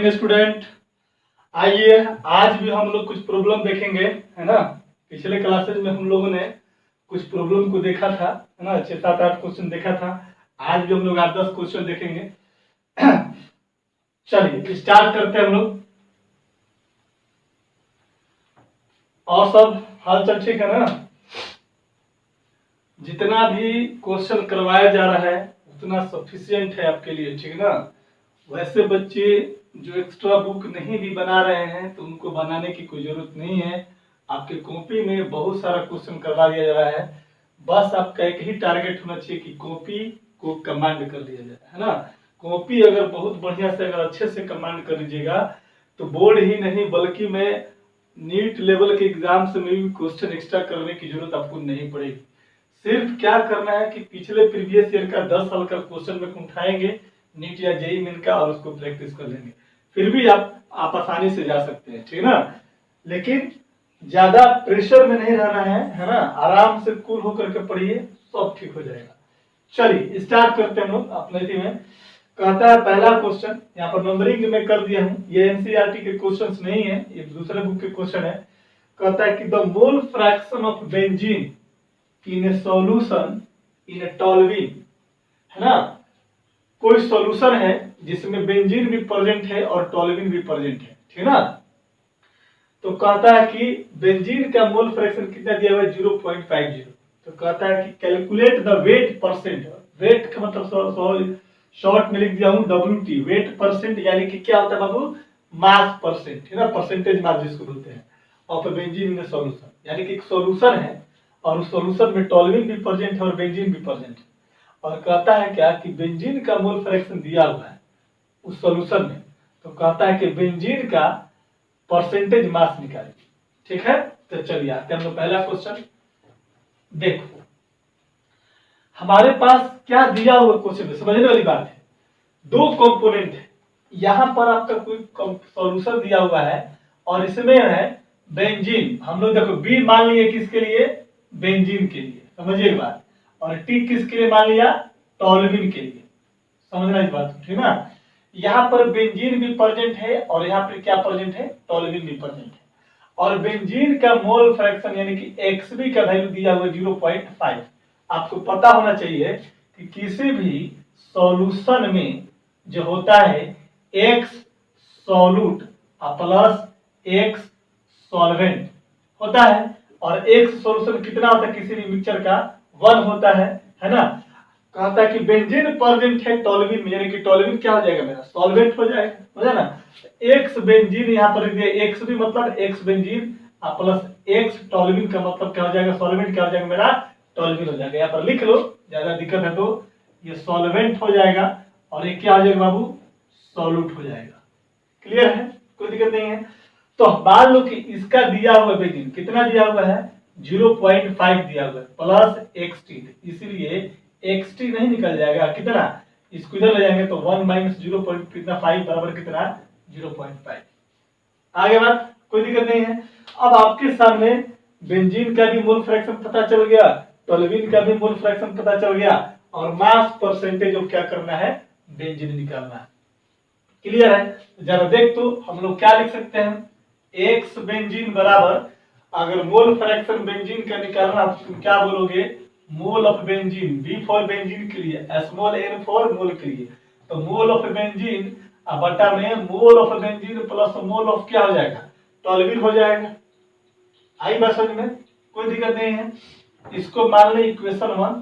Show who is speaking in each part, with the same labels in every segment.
Speaker 1: Morning student. आइए आज भी हम लोग कुछ प्रॉब्लम देखेंगे, है ना। पिछले क्लासेज में हम लोगों ने कुछ प्रॉब्लम को देखा था, है ना। 6-7-8 क्वेश्चन देखा था। आज भी हम लोग 8-10 क्वेश्चन देखेंगे। चलिए स्टार्ट करते हैं हम लोग। और सब हालचाल ठीक है ना। जितना भी क्वेश्चन करवाया जा रहा है उतना सफिशिएंट है आपके लिए, ठीक है ना। वैसे बच्चे जो एक्स्ट्रा बुक नहीं भी बना रहे हैं तो उनको बनाने की कोई जरूरत नहीं है। आपके कॉपी में बहुत सारा क्वेश्चन करवा दिया जा रहा है। बस आपका एक ही टारगेट होना चाहिए कि कॉपी को कमांड कर लिया जाए, है ना। कॉपी अगर बहुत बढ़िया से, अगर अच्छे से कमांड कर लीजिएगा तो बोर्ड ही नहीं बल्कि मैं नीट लेवल के एग्जाम से में भी क्वेश्चन एक्स्ट्रा करने की जरूरत आपको नहीं पड़ेगी। सिर्फ क्या करना है कि पिछले प्रीवियस ईयर का 10 साल का क्वेश्चन में उठाएंगे नीट या जेईई मेन का और उसको प्रैक्टिस कर लेंगे, फिर भी आप आसानी से जा सकते हैं, ठीक है ना। लेकिन ज्यादा प्रेशर में नहीं रहना है ना। आराम से कूल होकर के पढ़िए, सब ठीक हो जाएगा। चलिए स्टार्ट करते हैं हम लोग अपने में। कहता है पहला क्वेश्चन, यहाँ पर नंबरिंग में कर दिया हूं, ये एनसीईआरटी के क्वेश्चंस नहीं है, ये दूसरे बुक के क्वेश्चन है। कहता है कि the mole fraction of benzene in A solution in A toluene, है ना। कोई सॉल्यूशन है जिसमें बेंजीन भी प्रेजेंट है और टॉल्यूइन भी प्रेजेंट है, ठीक है ना। तो कहता है कि बेंजीन का मोल फ्रैक्शन कितना दिया हुआ है 0.50। तो कहता है कि calculate the weight percent. Weight का मतलब शॉर्ट में लिख दिया हूं WT, वेट परसेंट, यानी कि क्या होता है बाबू, मास परसेंट, है ना, परसेंटेज मास जिसको बोलते हैं, ऑफ बेंजीन इन सॉल्यूशन। यानी कि एक सॉल्यूशन है और उस सॉल्यूशन में टॉल्यूइन भी प्रेजेंट है और बेंजीन भी प्रेजेंट है। और कहता है क्या कि बेंजीन का मोल फ्रैक्शन दिया हुआ है उस सॉल्यूशन में। तो कहता है कि बेंजीन का परसेंटेज मास निकालिए, ठीक है। तो चलिए आते हैं हम लोग पहला क्वेश्चन। देखो हमारे पास क्या दिया हुआ क्वेश्चन है, समझने वाली बात है। दो कंपोनेंट है, यहां पर आपका कोई सॉल्यूशन दिया हुआ है और इसमें है बेंजीन। हम लोग देखो बी मान लिए किसके लिए, बेंजीन के लिए, समझिए बात। और टी किसके लिए मान लिया, टॉल्यूइन के लिए। समझना इस बात को, ठीक ना। यहाँ पर बेंजीन भी प्रेजेंट है और यहाँ पर क्या प्रेजेंट है, टॉल्यूइन भी प्रेजेंट है। और बेंजीन का मोल फ्रैक्शन यानी कि XB का वैल्यू दिया हुआ 0.5। आपको पता होना चाहिए कि किसी भी सॉल्यूशन में जो होता है X solute plus X solvent होता है, और X सॉल्यूशन कितना होता है किसी भी मिक्सचर का, 1 होता है ना। कहता है कि बेंजीन प्रेजेंट है टॉल्यूइन में, यानी कि टॉल्यूइन क्या हो जाएगा मेरा, सॉल्वेंट हो जाएगा, समझा ना। X बेंजीन यहाँ पर दिया, X भी मतलब X benzene plus X toluene का मतलब क्या हो जाएगा, सॉल्वेंट क्या हो जाएगा मेरा, टॉल्यूइन हो जाएगा। यहाँ पर लिख लो, ज्यादा दिक्कत है तो ये सॉल्वेंट हो जाएगा और ये क्या हो जाएगा बाबू, सॉल्यूट हो जाएगा। क्लियर है, कोई दिक्कत नहीं है। तो मान लो कि इसका दिया हुआ बेंजीन कितना दिया हुआ है, 0.5 दिया हुआ है प्लस XT, इसीलिए XT नहीं निकल जाएगा, कितना, इसको इधर ले जाएंगे तो 1 माइनस 0.5 बराबर कितना, 0.5। आगे बात, कोई दिक्कत नहीं है। अब आपके सामने बेंजीन का भी मोल फ्रैक्शन पता चल गया, टॉल्यूइन का भी मोल फ्रैक्शन पता चल गया, और मास परसेंटेज ऑफ क्या करना है, बेंजीन निकालना है। क्लियर है। जरा देख तो हम लोग क्या लिख सकते हैं, X बेंजीन बराबर, अगर मोल फ्रैक्शन बेंजीन का निकालना तो क्या बोलोगे, mole of benzene, B for benzene के लिए, स्मॉल n फॉर मोल के लिए। तो मोल ऑफ बेंजीन बटा में mole of benzene plus mole of क्या हो जाएगा, टॉल्यूइन हो जाएगा। आई बात समझ में, कोई दिक्कत नहीं है। इसको मान ले इक्वेशन 1।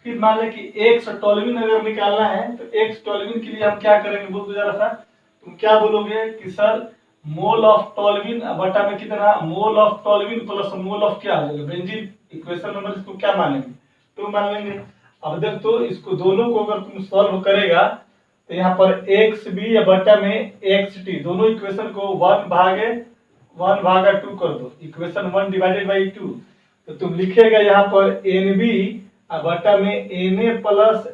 Speaker 1: फिर मान ले कि X टॉल्यूइन अगर निकालना है तो X टॉल्यूइन के लिए हम क्या करेंगे, बोल दो जरा सा, तुम क्या बोलोगे कि सर मोल ऑफ टॉल्यूइन बटा में कितना, mole of toluene plus mole of क्या हो जाएगा बेंजीन। इक्वेशन नंबर इसको क्या मान लेंगे, तो मान लेंगे। अब देख तो इसको दोनों को अगर तुम सॉल्व करेगा तो यहाँ पर XB बटा में XT, दोनों इक्वेशन को 1 भागा 2 कर दो, इक्वेशन 1 डिवाइडेड बाई 2। तो तुम लिखेगा यहाँ पर NB बटा में NA plus,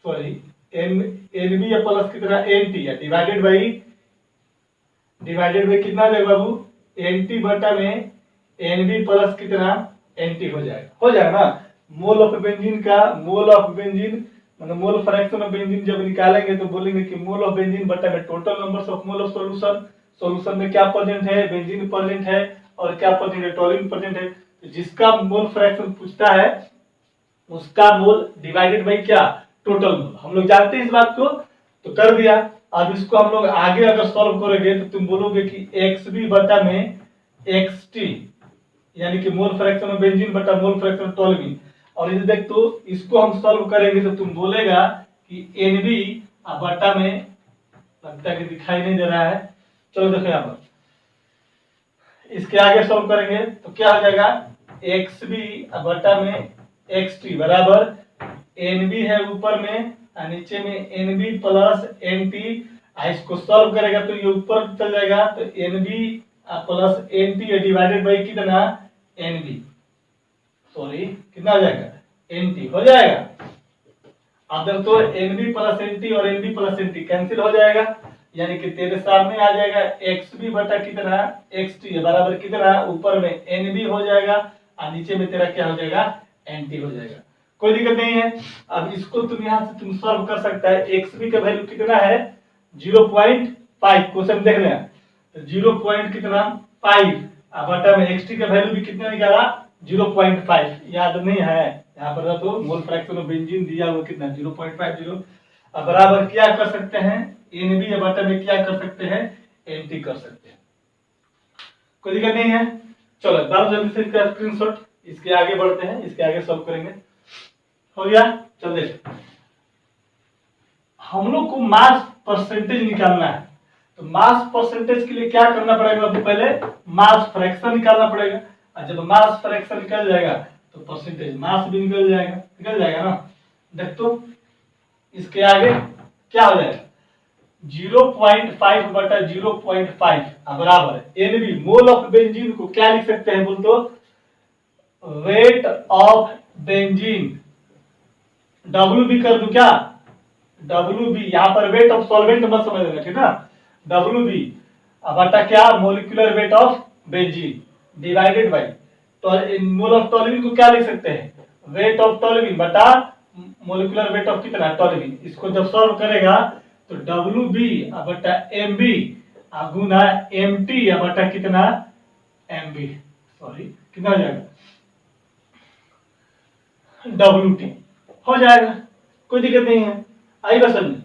Speaker 1: sorry NB plus कितना NT, डिवाइडेड बाई कितना जाएगा बाबू, NT बटा में NB प्लस कितना NT हो जाएगा ना। मोल ऑफ बेंजीन का, मोल ऑफ बेंजीन मतलब मोल फ्रैक्शन ऑफ बेंजीन जब निकालेंगे तो बोलेंगे कि मोल ऑफ बेंजीन बटा में total numbers of mole of solution, solution में क्या प्रेजेंट है, बेंजीन प्रेजेंट है और क्या प्रेजेंट है, टोल्यूइन प्रेजेंट है। तो जिसका मोल फ्रैक्शन पूछता है उसका मोल डिवाइडेड बाई क्या, टोटल मोल। हम लोग जानते हैं इस बात को, तो कर दिया। अब इसको हम लोग आगे अगर सॉल्व करेंगे तो तुम बोलोगे कि XB बटा में XT, यानी कि मोल फ्रैक्शन ऑफ बेंजीन बटा मोल फ्रैक्शन ऑफ टोल्यूइन। और ये देख तो इसको हम सॉल्व करेंगे तो तुम बोलेगा कि NB बटा में, लगता है कि दिखाई नहीं दे रहा है, चलो देखो यहाँ पर इसके आगे सॉल्व करेंगे तो क्या हो जाएगा, XB बटा में XT बराबर NB है ऊपर में और नीचे में NB प्लस NT। इसको सॉल्व करेगा तो ये ऊपर चल जाएगा तो NB plus NT divided by कितना, NB, सॉरी कितना हो जाएगा, NT हो जाएगा। अब देख तो NB प्लस NT और NB प्लस NT कैंसिल हो जाएगा, यानी कि तेरे सामने आ जाएगा XB बटा कितना, XT बराबर कितना, ऊपर में NB हो जाएगा और नीचे में तेरा क्या हो जाएगा, NT हो जाएगा। कोई दिक्कत नहीं है। अब इसको तुम यहाँ से तुम सॉल्व कर सकता है। XB का वैल्यू कितना है, 0.5, क्वेश्चन देख लें तो 0. कितना 5 बटा में XT का वैल्यू भी कितना निकाला, 0.5, याद नहीं है यहाँ पर तो मोल फ्रैक्शन ऑफ बेंजीन दिया हुआ कितना 0.50। अब बराबर क्या कर सकते हैं, NB बटा में क्या कर सकते हैं, NT कर सकते हैं। कोई दिक्कत नहीं है। चलो डालो जल्दी से इसका स्क्रीनशॉट, इसके आगे बढ़ते हैं, इसके आगे सॉल्व करेंगे। हो गया, चल देख, हम लोग को मास परसेंटेज निकालना है। तो मास परसेंटेज के लिए क्या करना पड़ेगा, तो पहले मास फ्रैक्शन निकालना पड़ेगा। और जब मास फ्रैक्शन निकल जाएगा तो परसेंटेज मास भी निकल जाएगा ना। देख तो इसके आगे क्या हो जाएगा, 0.5 बटा 0.5 बराबर NB, मोल ऑफ बेंजीन को क्या लिख सकते हैं बोल तो, वेट ऑफ बेंजीन, WB कर दूं क्या, WB, यहाँ पर वेट ऑफ सॉल्वेंट मत समझ लेना, ठीक ना, WB बटा क्या, molecular weight of benzene divided by, तो मोल ऑफ टोल्यूइन को क्या लिख सकते हैं, वेट ऑफ टोल्यूइन बटा मोलिकुलर वेट ऑफ कितना, टोल्यूइन। इसको जब सॉल्व करेगा तो WB बटा MB गुना MT बटा कितना, MB, सॉरी कितना हो जाएगा, WT हो जाएगा। कोई दिक्कत नहीं है, आई बस समझ।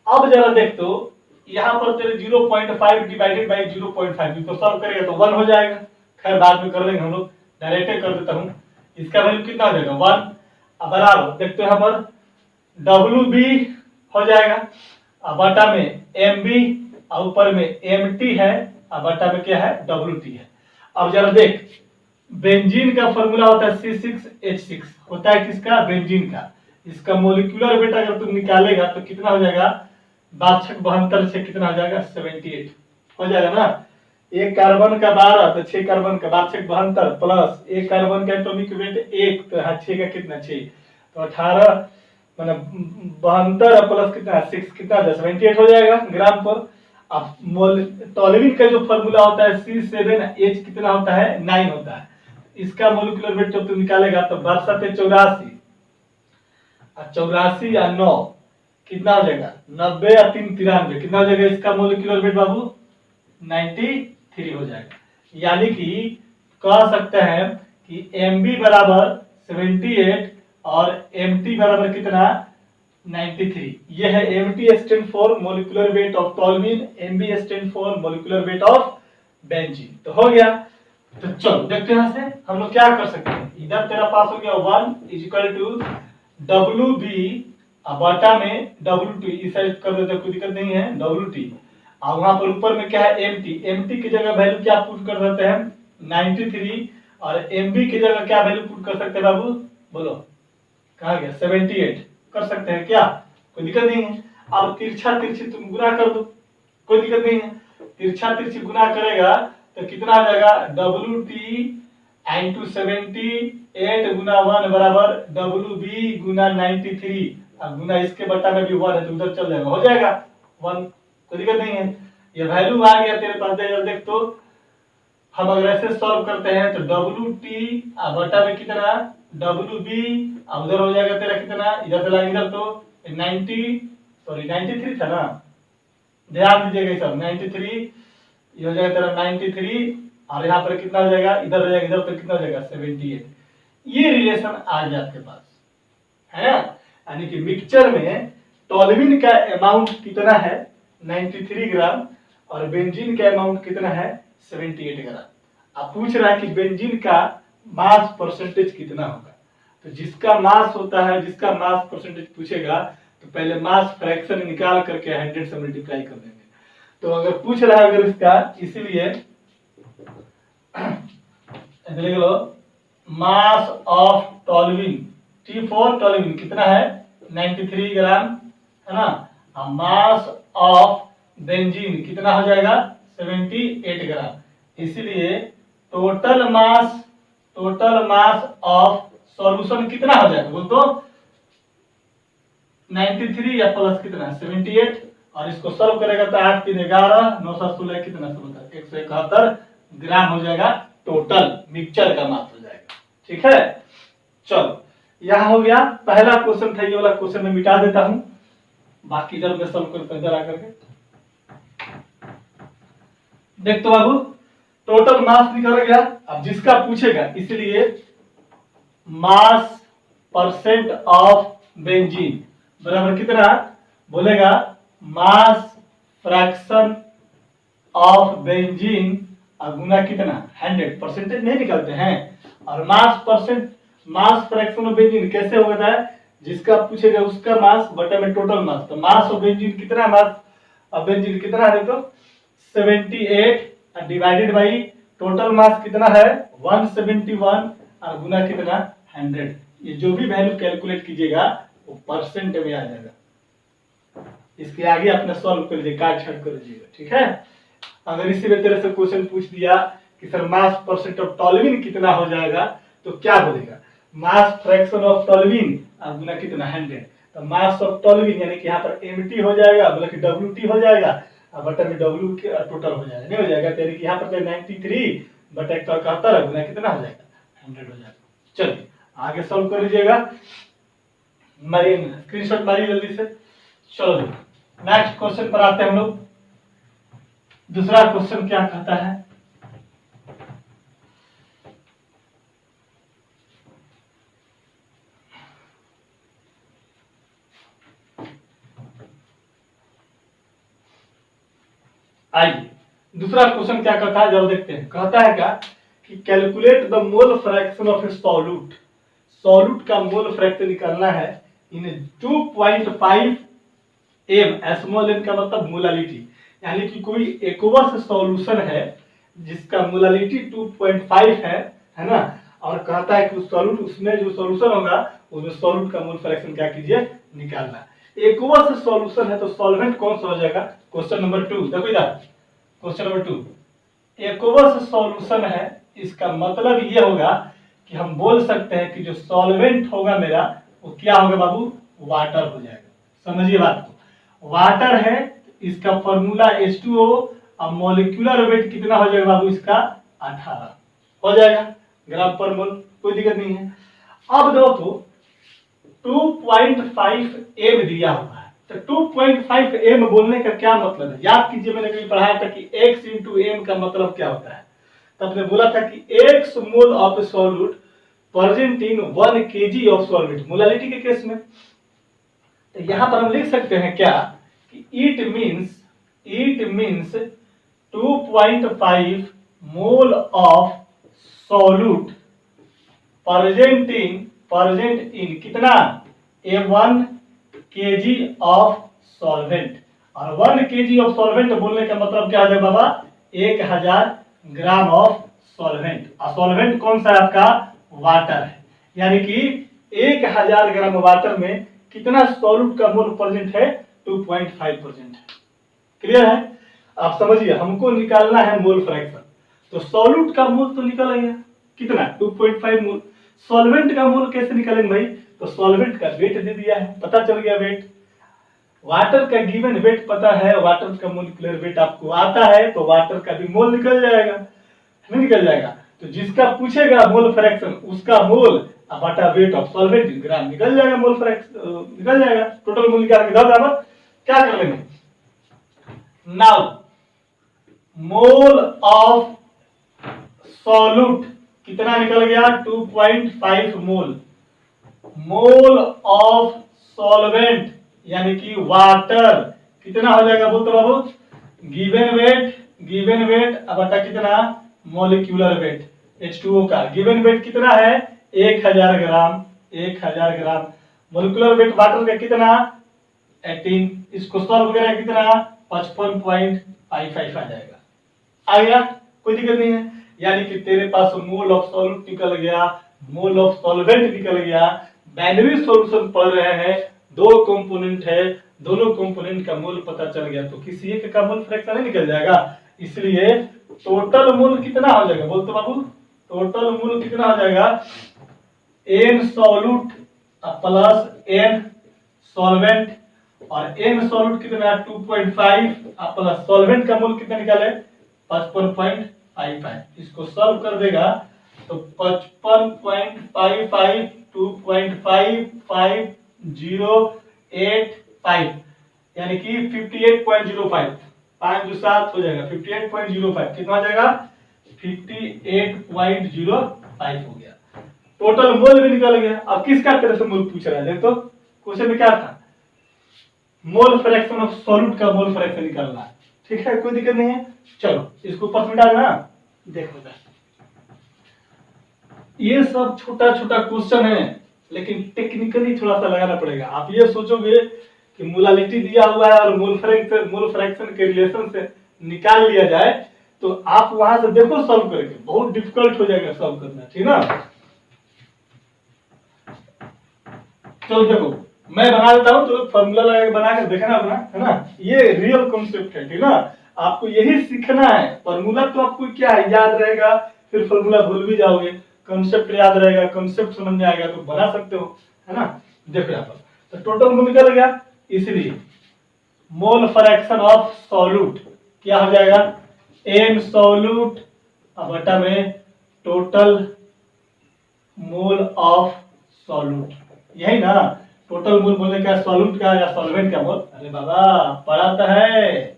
Speaker 1: अब जरा देख तो यहाँ पर तेरे 0.5 डिवाइडेड बाई 0.5 इसको सॉल्व करेगा तो 1 हो जाएगा। खैर बाद में कर लेंगे हम लोग, डायरेक्ट कर देता हूँ। इसका वैल्यू कितना हो जाएगा, 1। अब बराबर देखते हैं यहाँ पर WB हो जाएगा बटा में MB और ऊपर में MT है और बटा में क्या है, WT है। अब जरा देख, बेंजीन का फॉर्मूला होता है C6H6, होता है किसका, बेंजीन का। इसका मोलिकुलर वेट अगर तुम निकालेगा तो कितना हो जाएगा, 72 से कितना हो जाएगा, 78 हो जाएगा ना। एक कार्बन का 12 तो 6 कार्बन का 72 प्लस एक कार्बन का एटॉमिक वेट 1 तो 6 का कितना 6 तो 18 मतलब 72 प्लस कितना 6 कितना 78 हो जाएगा ग्राम पर। अब मोल टोल्यूइन का जो फॉर्मूला होता है C7H कितना होता है, 9 होता है। इसका मोलिकुलर वेट जब तुम निकालेगा तो 62 84 84 या 9 कितना हो जाएगा, 90 या 3 93 कितना हो जाएगा इसका मोलिकुलर वेट बाबू, 93 हो जाएगा। यानी कि कह सकते हैं कि MB बराबर 78 और MT बराबर कितना, 93। यह है MT stand for molecular weight of toluene, MB stand for molecular weight of benzene. तो हो गया। तो चलो देखते हैं यहाँ से हम लोग क्या कर सकते हैं। इधर तेरा पास हो गया 1 इज इक्वल टू WB बटा में WT, इस साइड कर देते कोई दिक्कत नहीं है, WT। और वहां पर ऊपर में क्या है, MT की जगह वैल्यू क्या पुट कर सकते हैं, 93 और MB की जगह क्या वैल्यू पुट कर सकते हैं बाबू, बोलो कहा गया, 78 कर सकते हैं क्या, कोई दिक्कत नहीं है। अब तिरछा तिरछी तुम गुना कर दो, कोई दिक्कत नहीं है। तिरछा तिरछी गुना करेगा तो कितना आ जाएगा, WT इंटू 78 गुना 1 बराबर WB गुना 93 अब गुना इसके बटा में भी 1 है तो उधर चल जाएगा, हो जाएगा 1, कोई दिक्कत नहीं है। ये वैल्यू आ गया तेरे पास, देख तो हम अगर ऐसे सॉल्व करते हैं तो WT बटा में कितना WB उधर हो जाएगा तेरा कितना, इधर से लाएंगे इधर तो 93 था ना, ध्यान दीजिएगा ये सब 93, ये हो जाएगा तेरा 93, और यहाँ पर कितना हो जाएगा, इधर हो जाएगा, इधर पर कितना हो जाएगा 78। ये रिलेशन आ गया आपके पास है, यानी कि मिक्सचर में टोल्यूइन का अमाउंट कितना है 93 ग्राम और बेंजीन का अमाउंट कितना है 78 ग्राम। अब पूछ रहा है कि बेंजीन का मास परसेंटेज कितना होगा, तो जिसका मास होता है, जिसका मास परसेंटेज पूछेगा तो पहले मास फ्रैक्शन निकाल करके 100 से मल्टीप्लाई कर देंगे। तो अगर पूछ रहा है अगर इसका, इसीलिए लिख लो mass of toluene, T4 toluene कितना है 93 ग्राम है ना, और मास ऑफ बेंजीन कितना हो जाएगा 78 ग्राम। इसीलिए टोटल मास ऑफ सॉल्यूशन कितना हो जाएगा बोल तो 93 या प्लस कितना 78, और इसको सॉल्व करेगा तो 8 3 11 9 7 16 कितना 171 ग्राम हो जाएगा, टोटल मिक्सचर का मास हो जाएगा। ठीक है, चलो यहां हो गया पहला क्वेश्चन था, ये वाला क्वेश्चन मैं मिटा देता हूं, बाकी इधर मैं सॉल्व करता इधर आकर के। देख तो बाबू टोटल मास निकल गया, अब जिसका पूछेगा इसलिए मास परसेंट ऑफ बेंजीन बराबर कितना बोलेगा, मास फ्रैक्शन ऑफ बेंजीन और गुना कितना 100, परसेंटेज नहीं निकलते हैं, और मास फ्रैक्शन ऑफ बेंजीन कैसे होता है, जिसका पूछेगा उसका मास बटा में टोटल मास, तो मास ऑफ बेंजीन कितना, मास ऑफ बेंजीन कितना है तो 78 डिवाइडेड बाई टोटल मास कितना है 171 और गुना कितना 100। ये जो भी वैल्यू कैलकुलेट कीजिएगा वो परसेंट में आ जाएगा। इसके आगे अपना सॉल्व कर लीजिए, काट छाट कर लीजिएगा। ठीक है, अगर इसी में तरह से क्वेश्चन पूछ दिया कि sir mass percent of toluene कितना हो जाएगा, तो क्या बोलेगा मास फ्रैक्शन ऑफ टोल्यूइन और गुना कितना 100, तो मास ऑफ टोल्यूइन यानी कि यहाँ पर एमटी हो जाएगा मतलब कि डब्ल्यूटी हो जाएगा और बटा में डब्ल्यू के टोटल हो जाएगा, नहीं हो जाएगा, यानी कि यहाँ पर 93 बटा 171 गुना कितना हो जाएगा 100 हो जाएगा। चलिए आगे सॉल्व कर लीजिएगा, मारिए स्क्रीनशॉट मारिए जल्दी से। चलो नेक्स्ट क्वेश्चन पर आते हैं हम लोग। दूसरा क्वेश्चन क्या कहता है, आइए दूसरा क्वेश्चन क्या कहता है जब देखते हैं। कहता है क्या कि calculate the mole fraction of A solute, solute का मोल फ्रैक्शन निकालना है इन 2.5 एम, स्मॉल एम का मतलब मोलालिटी, यानी कि कोई एक्वस सॉल्यूशन है जिसका मोलालिटी 2.5 है ना, और कहता है कि उस सॉल्यूट उसमें जो सॉल्यूशन होगा उसमें सॉल्यूट का मोल फ्रैक्शन क्या कीजिए निकालना। एक्वस सॉल्यूशन है तो सॉल्वेंट कौन सा हो जाएगा, क्वेश्चन नंबर 2 देखो इधर, क्वेश्चन नंबर 2 एक्वस सॉल्यूशन है, इसका मतलब ये होगा कि हम बोल सकते हैं कि जो सॉल्वेंट होगा मेरा वो क्या होगा बाबू, वाटर हो जाएगा। समझिए बात को, वाटर है इसका फॉर्मूला H2O और मॉलिक्यूलर वेट कितना हो जाएगा बाबू इसका 18 हो जाएगा ग्राम पर मोल, कोई दिक्कत नहीं है। अब देखो 2.5 एम दिया हुआ है, तो 2.5 एम बोलने का क्या मतलब है, याद कीजिए मैंने कभी पढ़ाया था कि x इंटू एम का मतलब क्या होता है, तब ने बोला था कि x mole of solute present in 1 kg of solvent molality के केस में। तो यहां पर हम लिख सकते हैं क्या कि it means 2.5 mole of solute present in कितना A1 kg ऑफ सॉल्वेंट, और 1 kg ऑफ सॉल्वेंट बोलने का मतलब क्या है बाबा 1000 ग्राम ऑफ सॉल्वेंट, और सॉल्वेंट कौन सा है आपका वाटर है, यानी कि 1000 ग्राम वाटर में कितना सॉल्यूट का मोल प्रेजेंट है 2.5%। क्लियर है, आप समझिए हमको निकालना है मोल फ्रैक्शन, तो सॉल्यूट का मोल तो निकल गया कितना 2.5 मोल, सॉल्वेंट का मोल कैसे निकालेंगे भाई, तो सॉल्वेंट का वेट दे दिया है, पता चल गया वेट, वाटर का गिवन वेट पता है, वाटर का मोलिकुलर वेट आपको आता है, तो वाटर का भी मोल निकल जाएगा, नहीं निकल जाएगा। तो जिसका पूछेगा मोल फ्रैक्शन उसका मोल बटा वेट ऑफ सॉल्वेंट ग्राम निकल जाएगा, मोल फ्रैक्शन निकल जाएगा, टोटल मोल निकाल के दाओ बराबर क्या कर लेंगे। नाउ मोल ऑफ सॉल्यूट कितना निकल गया 2.5 मोल, मोल ऑफ सॉल्वेंट यानी कि वाटर कितना हो जाएगा बोलते बाबू, गिवन वेट अब बटा कितना मॉलिक्यूलर वेट H2O का गिवन वेट कितना है 1000 ग्राम, 1000 ग्राम, मॉलिक्यूलर वेट वाटर का कितना 18, इसको सॉल्व करें कितना 55.55 आ जाएगा, आ गया कोई दिक्कत नहीं है। यानी कि तेरे पास मोल ऑफ सॉल्यूट निकल गया, मोल ऑफ सॉल्वेंट निकल गया, बाइनरी सॉल्यूशन पढ़ रहे हैं, दो कंपोनेंट है, दोनों कंपोनेंट का मोल पता चल गया तो किसी एक का मोल फ्रैक्शन निकल जाएगा। इसलिए टोटल मोल कितना हो जाएगा बोलते बाबू, टोटल मोल कितना हो जाएगा n solute plus n solvent, और n सॉल्यूट कितना 2.5 प्लस सॉल्वेंट का मोल कितना निकाले 55.55, इसको सॉल्व कर देगा तो 55.55 2.55085 यानी कि 58.05, 5 जो 7 हो जाएगा 58.05, कितना हो जाएगा 58.05 हो गया, टोटल मोल भी निकल गया। अब किसका तरह से मोल पूछ रहा है, देखो क्वेश्चन में क्या था, मोल फ्रैक्शन ऑफ सॉल्यूट का मोल फ्रैक्शन निकालना है, ठीक है कोई दिक्कत नहीं है। चलो इसको ऊपर में डालना, देखो ये सब छोटा छोटा क्वेश्चन है लेकिन टेक्निकली थोड़ा सा लगाना पड़ेगा। आप ये सोचोगे कि मोलालिटी दिया हुआ है और मोल फ्रैक्शन के रिलेशन से निकाल लिया जाए तो आप वहां से देखो सॉल्व करके बहुत डिफिकल्ट हो जाएगा सॉल्व करना, ठीक ना। चलो देखो मैं बना देता हूं तो फॉर्मूला लगा के बना के देखना अपना, है ना, ये रियल कॉन्सेप्ट है, ठीक ना, आपको यही सीखना है। फॉर्मूला तो आपको क्या है याद रहेगा, फिर फॉर्मूला भूल भी जाओगे, कॉन्सेप्ट याद रहेगा, कॉन्सेप्ट समझ में आएगा तो बना सकते हो, है ना। देखो यहाँ पर तो टोटल मोल निकल गया, इसलिए मोल फ्रैक्शन ऑफ सॉल्यूट क्या हो जाएगा n सॉल्यूट बटा में टोटल मोल ऑफ सॉल्यूट, यही ना टोटल मोल बोलने का सॉल्यूट का या सॉल्वेंट का मोल, अरे बाबा पढ़ाता है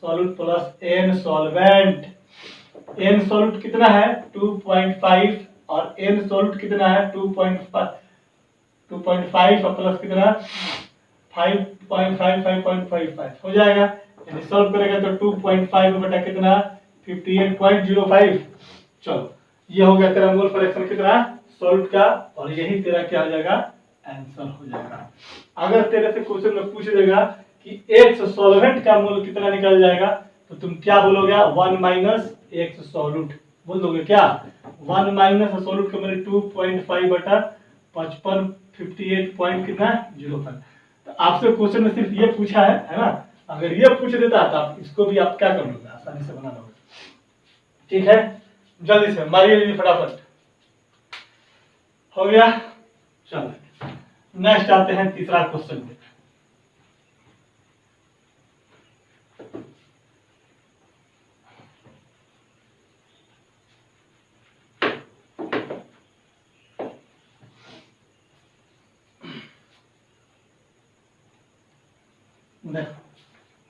Speaker 1: solute plus n solvent, n solute कितना है 2.5 और n सॉल्यूट कितना है 2.5 प्लस कितना 5.55 हो जाएगा, यानी सॉल्व करेगा तो 2.5 बटा कितना 58.05। चलो ये हो गया तेरा मोल फ्रैक्शन कितना सॉल्यूट का, और यही तेरा क्या हो जाएगा आंसर हो जाएगा। अगर तेरे से क्वेश्चन में पूछ देगा कि x सॉल्वेंट का मोल कितना निकल जाएगा तो तुम क्या बोलोगे 1 माइनस x सॉल्यूट बोल दोगे, क्या 1 माइनस सॉल्यूट का मतलब 2.5 बटा 55 58 पॉइंट कितना 05। तो आपसे क्वेश्चन में सिर्फ ये पूछा है ना, अगर ये पूछ देता तो आप इसको भी आप क्या कर लोगे आसानी से बना लोगे, ठीक है। जल्दी से मारिए फटाफट, हो गया। चलो नेक्स्ट आते हैं तीसरा क्वेश्चन पे।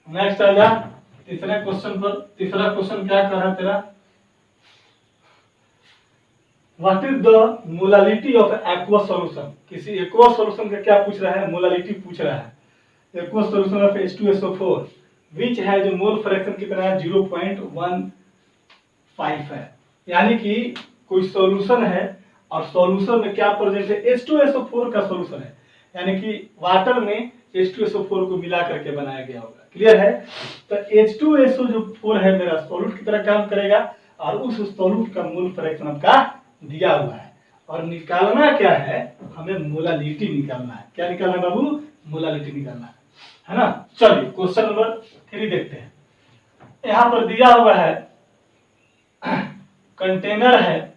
Speaker 1: नेक्स्ट आ जा तीसरे क्वेश्चन पर। तीसरा क्वेश्चन क्या कर रहा है तेरा, what is the molality of aqua solution. किसी एक्वा सॉल्यूशन का क्या पूछ रहा है, मोलालिटी पूछ रहा है। एक्वा सॉल्यूशन ऑफ H2SO4 विच है जो मोल फ्रैक्शन कितना है 0.15 है, यानी कि कोई सॉल्यूशन है और सॉल्यूशन में क्या प्रेजेंट है H2SO4 का सॉल्यूशन है, यानी कि वाटर में H2SO4 को मिला करके बनाया गया होगा, क्लियर है। तो H2SO जो 4 है मेरा सॉल्यूट की तरह काम करेगा और उस सॉल्यूट का मोल फ्रैक्शन आपका दिया हुआ है और निकालना क्या है, हमें मोलालिटी निकालना है। क्या निकालना है बाबू, मोलालिटी निकालना है ना। चलिए क्वेश्चन नंबर 3 देखते हैं। यहाँ पर दिया हुआ है कंटेनर है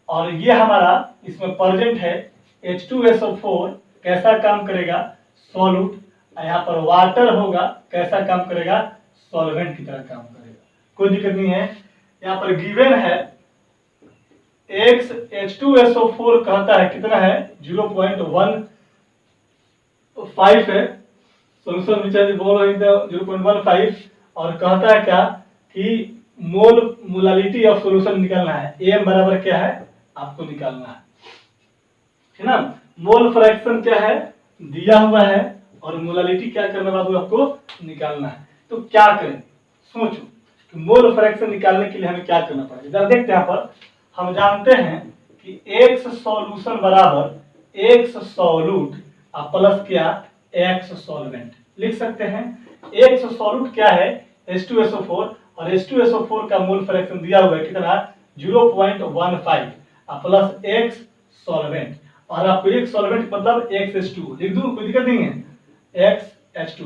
Speaker 1: और ये हमारा इसमें प्रेजेंट है H2SO4 कैसा काम करेगा सॉल्यूट, यहाँ पर वाटर होगा कैसा काम करेगा सॉल्वेंट की तरह काम करेगा, कोई दिक्कत नहीं है। यहाँ पर गिवन है XH2SO4 कहता है कितना है 0.15 है, सोल्यूशन विच इज बोल 0.15 और कहता है क्या कि मोलालिटी ऑफ सॉल्यूशन निकालना है। एम बराबर क्या है आपको निकालना है ना। मोल फ्रैक्शन क्या है दिया हुआ है और मोलालिटी क्या करना बाबू आपको निकालना है। तो क्या करें सोचो कि मोल फ्रैक्शन निकालने के लिए हमें क्या करना पड़ेगा। जरा देखते हैं यहाँ पर हम जानते हैं कि एक्स सॉल्यूशन बराबर एक्स सॉल्यूट प्लस क्या एक्स सॉल्वेंट लिख सकते हैं। एक्स सॉल्यूट क्या है H2SO4 और H2SO4 का मोल फ्रैक्शन दिया हुआ है कितना 0.15 प्लस एक्स सॉल्वेंट और आपको एक सॉल्वेंट मतलब XH2 लिख दूं कोई दिक्कत नहीं है। XH2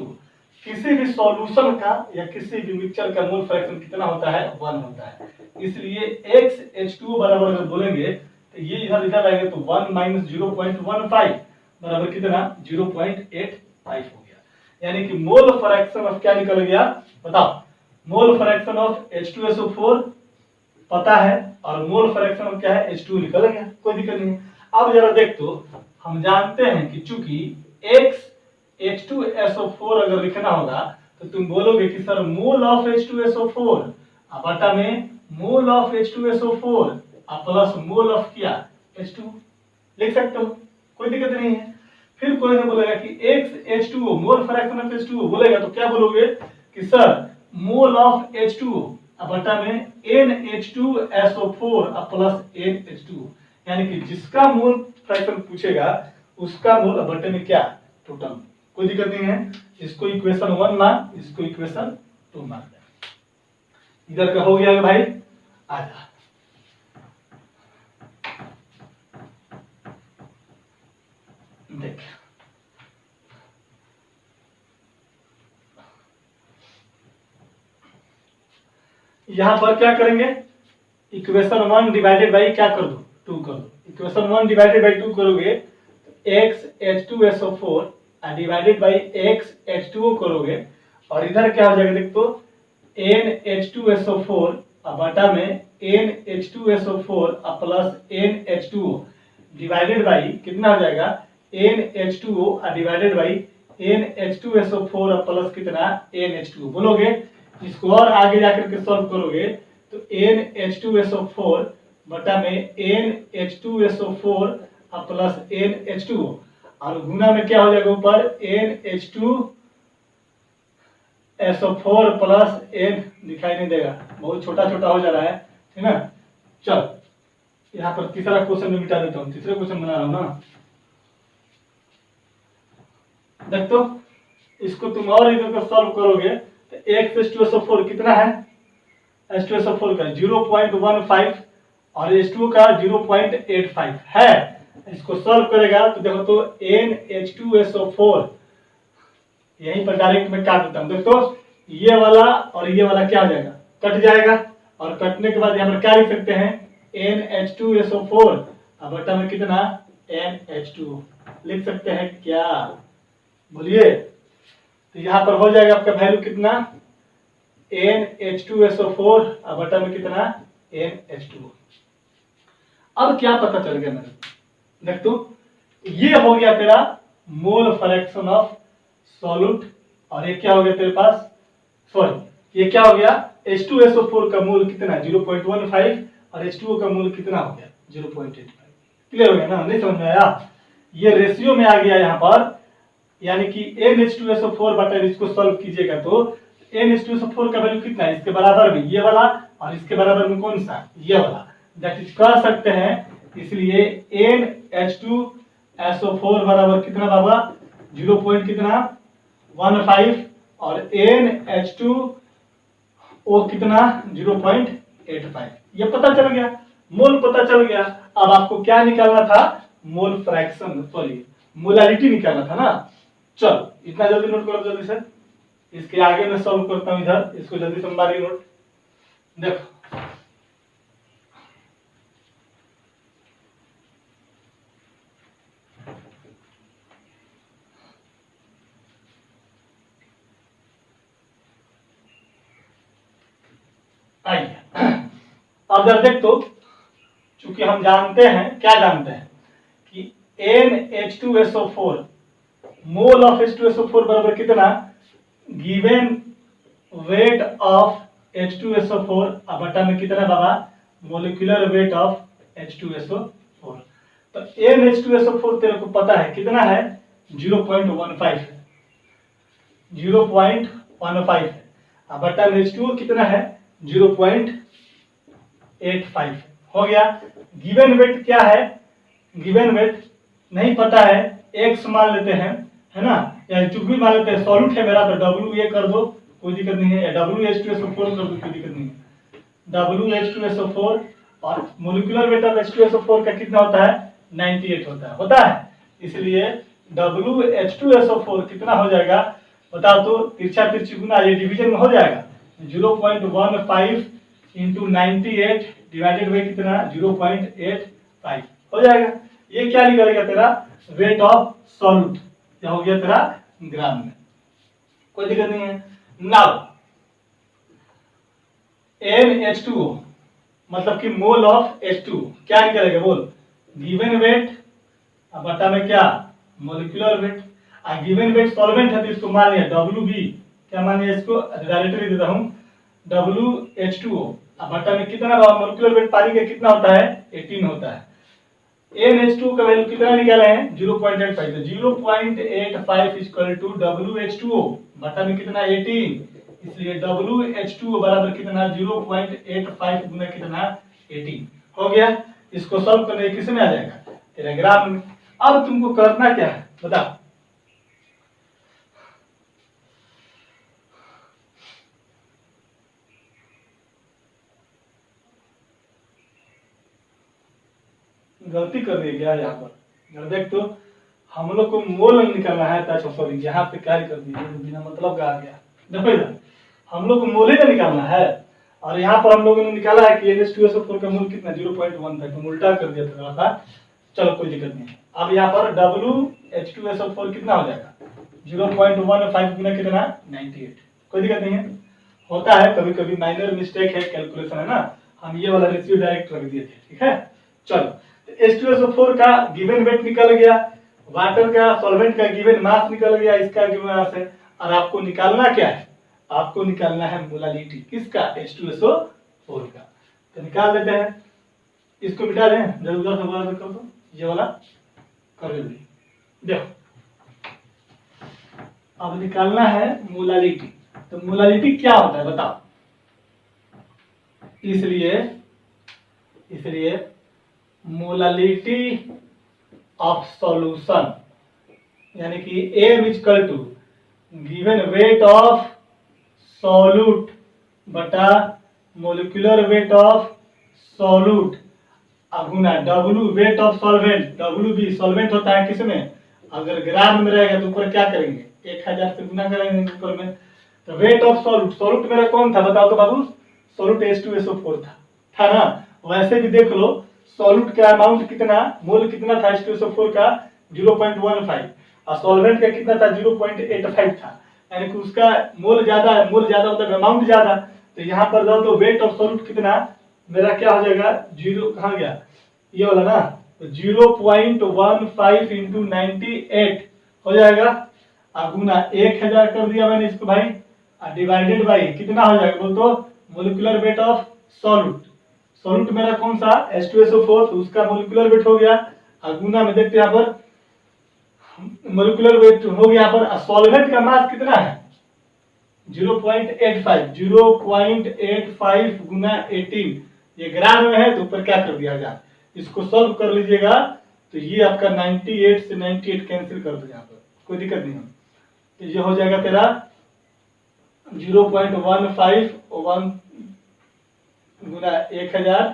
Speaker 1: किसी भी सॉल्यूशन का या किसी भी मिक्सचर का मोल फ्रैक्शन कितना होता है 1 होता है। इसलिए XH2 बराबर अगर बोलेंगे तो ये इधर इधर आएंगे तो 1 माइनस 0.15 बराबर कितना 0.85 हो गया। यानी कि मोल फ्रैक्शन ऑफ क्या निकल गया बताओ। मोल फ्रैक्शन ऑफ H2SO4 पता है और मोल फ्रैक्शन ऑफ क्या है H2 निकल गया कोई दिक्कत नहीं। अब जरा देख तो हम जानते हैं कि चूंकि H2SO4 अगर लिखना होगा तो तुम बोलोगे कि सर मोल ऑफ H2SO4 बटा में mole of H2SO4 plus mole of क्या H2 लिख सकते हो कोई दिक्कत नहीं है। फिर कोई ने बोलेगा कि XH2O mole fraction of H2O बोलेगा तो क्या बोलोगे कि सर मोल ऑफ H2O बटा में NH2SO4 प्लस NH2 यानी कि जिसका मोल फ्रैक्शन पूछेगा उसका मोल बटे में क्या टोटल कोई दिक्कत नहीं है। इसको इक्वेशन 1 मान इसको इक्वेशन 2 मान इधर का हो गया भाई। आजा देख यहां पर क्या करेंगे इक्वेशन 1 डिवाइडेड बाई क्या कर दो 2 कर दो। इक्वेशन 1 डिवाइडेड बाई 2 करोगे तो XH2SO4 डिवाइडेड बाई XH2O करोगे और इधर क्या हो जाएगा देख तो NH2SO4 बटा में NH2SO4 plus NH2O divided by कितना हो जाएगा NH2O divided by NH2SO4 plus कितना NH2O बोलोगे। इसको और आगे जाकर के सॉल्व करोगे तो NH2SO4 बटा में NH2SO4 प्लस NH2O और गुना में क्या हो जाएगा ऊपर NH2SO4 प्लस N दिखाई नहीं देगा बहुत छोटा छोटा हो जा रहा है ठीक ना। चल यहाँ पर तीसरा क्वेश्चन में मिटा देता हूँ तीसरा क्वेश्चन बना रहा हूँ ना देख तो इसको तुम और इधर को सॉल्व करोगे तो H2SO4 कितना है H2SO4 का 0.15 और H2O का 0.85 है। इसको सॉल्व करेगा तो देखो तो NH2SO4 यहीं पर डायरेक्ट में काट देता हूं देखो ये वाला और ये वाला क्या हो जाएगा कट जाएगा और कटने के बाद यहाँ पर क्या लिख सकते हैं NH2SO4 बटा में कितना NH2 लिख सकते हैं क्या बोलिए। तो यहाँ पर हो जाएगा आपका वैल्यू कितना NH2SO4 बटा में कितना NH2। अब क्या पता चल गया मेरे देख तो ये हो गया तेरा मोल फ्रैक्शन ऑफ सॉल्यूट और ये क्या हो गया तेरे पास सॉरी ये क्या हो गया H2SO4 का मोल कितना 0.15 और H2O का मोल कितना हो गया 0.85। क्लियर हो गया ना नहीं समझ में आया। ये रेशियो में आ गया यहाँ पर यानी कि NH2SO4 बटा इसको सॉल्व कीजिएगा तो NH2SO4 का वैल्यू कितना है इसके बराबर में ये वाला और इसके बराबर में कौन सा ये वाला दैट इज कर सकते हैं। इसलिए NH2SO4 बराबर कितना बाबा 0. कितना 15 और NH2O कितना 0.85 ये पता चल गया मोल पता चल गया। अब आपको क्या निकालना था मोल फ्रैक्शन सॉरी मोलालिटी निकालना था ना। चलो इतना जल्दी नोट करो जल्दी से इसके आगे मैं सॉल्व करता हूं इधर इसको जल्दी से मारिए नोट देखो आइए अब जरा देख तो चूंकि हम जानते हैं, क्या जानते हैं कि NH2SO4 मोल ऑफ H2SO4 बराबर कितना, गिवन वेट ऑफ H2SO4 बटा में कितना बाबा, मोलिकुलर वेट ऑफ H2SO4। तो NH2SO4 तेरे को पता है कितना है, 0.15 है, 0.15 है, बटा में H2O कितना है, 0.85 हो गया। गिवन वेट क्या है, गिवन वेट नहीं पता है, एक्स मान लेते हैं, है ना, या जो भी मान लेते हैं, सॉल्यूट है मेरा तो WA कर दो, कोई दिक्कत नहीं है, या WH2SO4 कर दो, कोई दिक्कत नहीं है, WH2SO4 और मोलिकुलर वेट ऑफ H2SO4 का कितना होता है, 98 होता है, इसलिए WH2SO4 कितना हो जाएगा बताओ तो, तिरछा तिरछी गुना, ये डिवीजन में हो जाएगा, 0.15 इंटू 98 डिवाइडेड बाई कितना, 0.85 हो जाएगा। ये क्या निकलेगा तेरा, वेट ऑफ सॉल्यूट, क्या हो गया तेरा, ग्राम में, कोई दिक्कत नहीं है। नाउ NH2O मतलब कि मोल ऑफ H2O क्या निकलेगा बोल, गिवन वेट बटा में क्या, molecular weight, given weight solvent है तो इसको मान लिया WB, क्या मान लिया इसको, डायरेक्टली देता हूं, WH2O बटा में कितना, मोलिकुलर वेट पानी का कितना होता है, 18 होता है। NH2 का वैल्यू कितना निकाला है, 0.85, तो 0.85 इक्वल टू WH2O बटा में कितना, 18, इसलिए WH2O बराबर कितना, 0.85 गुना कितना, 18 हो गया। इसको सॉल्व करने किस में आ जाएगा, तेरा ग्राम में। अब तुमको करना क्या है बता, गलती कर दी क्या यहाँ पर, देख तो हम लोग को मोल निकालना है, अच्छा सॉरी यहाँ पे क्या कर दिया, बिना मतलब का आ गया, देखो इधर हम लोग को मोल ही निकालना है, और यहाँ पर हम लोगों ने निकाला है कि NH2SO4 का मोल कितना, 0.15, तो उल्टा कर दिया थोड़ा सा, चलो कोई दिक्कत नहीं। अब यहाँ पर WH2SO4 कितना हो जाएगा, 0.15 गुना कितना, 98, कोई दिक्कत नहीं है, होता है कभी कभी माइनर मिस्टेक है, कैलकुलेशन है ना, हम ये वाला रेशियो डायरेक्ट रख दिए थे, ठीक है। चलो H2SO4 का गिवन वेट निकल गया, वाटर का सॉल्वेंट का गिवन मास निकल गया, इसका गिवन मास है, और आपको निकालना क्या है, आपको निकालना है मोलालिटी किसका, H2SO4 का, तो निकाल देते हैं, इसको मिटा दें, जल्दी से बड़ा कर दो, ये वाला कर दो, देखो अब निकालना है मोलालिटी, तो मोलालिटी क्या होता है बताओ, इसलिए मोलालिटी ऑफ सॉल्यूशन यानी कि M equal to given weight of solute बटा मोलिकुलर वेट ऑफ सॉल्यूट गुना W weight of solvent, WB solvent होता है किसमें, अगर ग्राम में रहेगा तो ऊपर क्या करेंगे, 1000 से गुना करेंगे ऊपर में, तो वेट ऑफ सॉल्यूट, सॉल्यूट मेरा कौन था बताओ तो बाबू, सॉल्यूट H2SO4 था ना, वैसे भी देख लो सॉल्यूट का अमाउंट कितना, मोल कितना था H2SO4 का, 0.15, और सॉल्वेंट का कितना था, 0.85 था, यानी कि उसका मोल ज्यादा है, मोल ज्यादा मतलब अमाउंट ज्यादा, तो यहाँ पर जाओ तो वेट ऑफ सॉल्यूट कितना मेरा क्या हो जाएगा, जीरो कहाँ गया ये वाला ना, तो 0.15 इंटू 98 हो जाएगा, गुना 1000 कर दिया मैंने इसको भाई, डिवाइडेड बाई कितना हो जाएगा बोल तो, molecular weight of solute, solute मेरा कौन सा H2SO4, तो उसका मोलिकुलर वेट हो गया, गुना में देखते यहाँ पर मोलिकुलर वेट हो गया यहाँ पर, सॉल्वेंट का मास कितना है 0.85 गुना 18, ये ग्राम में है तो ऊपर क्या कर दिया जाए, इसको सॉल्व कर लीजिएगा, तो ये आपका 98 से 98 कैंसिल कर दो यहाँ पर, कोई दिक्कत नहीं है, तो ये हो जाएगा तेरा 0.15 गुना 1000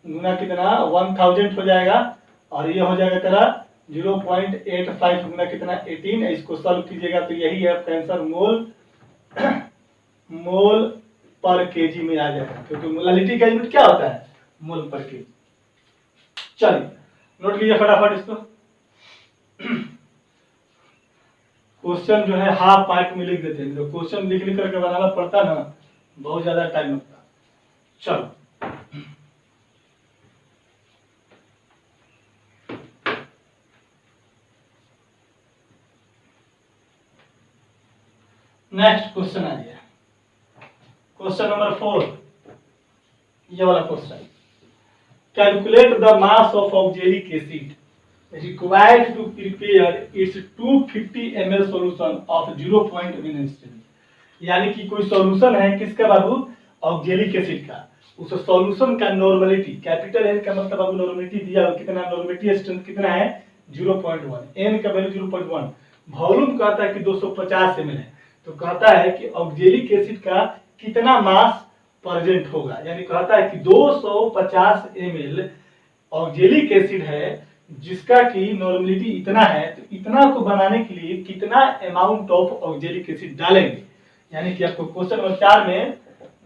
Speaker 1: गुना कितना 1000 हो जाएगा, और ये हो जाएगा तेरा 0.85 गुना कितना 18, इसको सॉल्व कीजिएगा तो यही है आपका आंसर, मोल पर केजी में आ जाएगा, क्योंकि मोलालिटी का यूनिट क्या होता है, मोल पर केजी। चलिए नोट कीजिए फटाफट इसको, क्वेश्चन जो है हाफ पार्ट में लिख देते हैं, तो क्वेश्चन लिख करके बनाना पड़ता ना, बहुत ज्यादा टाइम लगता। चलो नेक्स्ट क्वेश्चन आ गया, क्वेश्चन नंबर 4, ये वाला question. Calculate the mass of oxalic acid required to prepare its 250 ml solution of 0.1 instant. यानी कि कोई सॉल्यूशन है किसका बाबू, ऑक्जेलिक एसिड का, उस सॉल्यूशन का नॉर्मलिटी, कैपिटल एन का मतलब बाबू नॉर्मलिटी दिया हो कितना, नॉर्मलिटी स्ट्रेंथ कितना है 0.1, एन का वैल्यू 0.1, वॉल्यूम कहता है कि 250 ml है, तो कहता है कि ऑक्जेलिक एसिड का कितना मास प्रेजेंट होगा, यानी कहता है कि 250 ml ऑक्जेलिक एसिड है जिसका कि नॉर्मलिटी इतना है, तो इतना को बनाने के लिए कितना अमाउंट ऑफ ऑक्जेलिक एसिड डालेंगे। यानी कि आपको क्वेश्चन नंबर 4 में